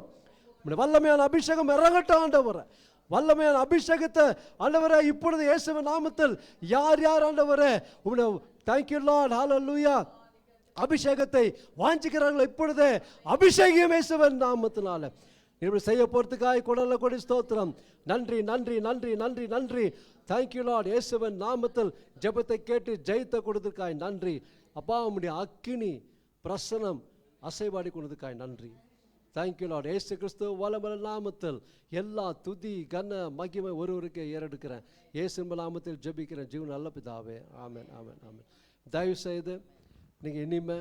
உம்முடைய வல்லமையான அபிஷேகம் இறங்கட்டும் ஆண்டவரே. வல்லமையான அபிஷேகத்தை ஆண்டவரே இப்பொழுது இயேசுவின் நாமத்தில் யார் ஆண்டவரே உம்முடைய தேங்க்யூ லார்ட் ஹalleluya அபிஷேகத்தை வாஞ்சிக்கிறார்கள் இப்பொழுதே அபிஷேகம் இயேசுவின் நாமத்தினால இப்படி செய்ய போறதுக்காய் கொடல கொடி ஸ்தோத்திரம். நன்றி நன்றி நன்றி நன்றி நன்றி. Thank you Lord. இயேசுவின் நாமத்தில் ஜெபத்தை கேட்டு ஜெயத்தை கொடுத்ததுக்காய் நன்றி அப்பா. உம்முடைய அக்கினி பிரசனம் அசைவாடி கொண்டதுக்காய் நன்றி. Thank you Lord. இயேசு கிறிஸ்து வல்லமையுள்ள நாமத்தில் எல்லா துதி கன மகிமை ஒருவருக்கே ஏறெடுக்கிறேன். இயேசுவின் நாமத்தில் ஜெபிக்கிறேன் ஜீவன் நல்ல பிதாவே. ஆமென் ஆமென் ஆமென். தயவு செய்து நீங்கள் இனிமே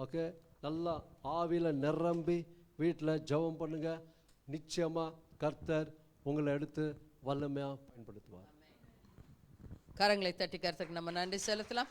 ஓகே நல்லா ஆவியில் நிரம்பி வீட்டில் ஜெபம் பண்ணுங்க. நிச்சயமாக கர்த்தர் உங்களை எடுத்து வல்லமையாக பயன்படுத்துவார். கரங்களை தட்டி கர்த்தருக்கு நம்ம நன்றி செலுத்தலாம்.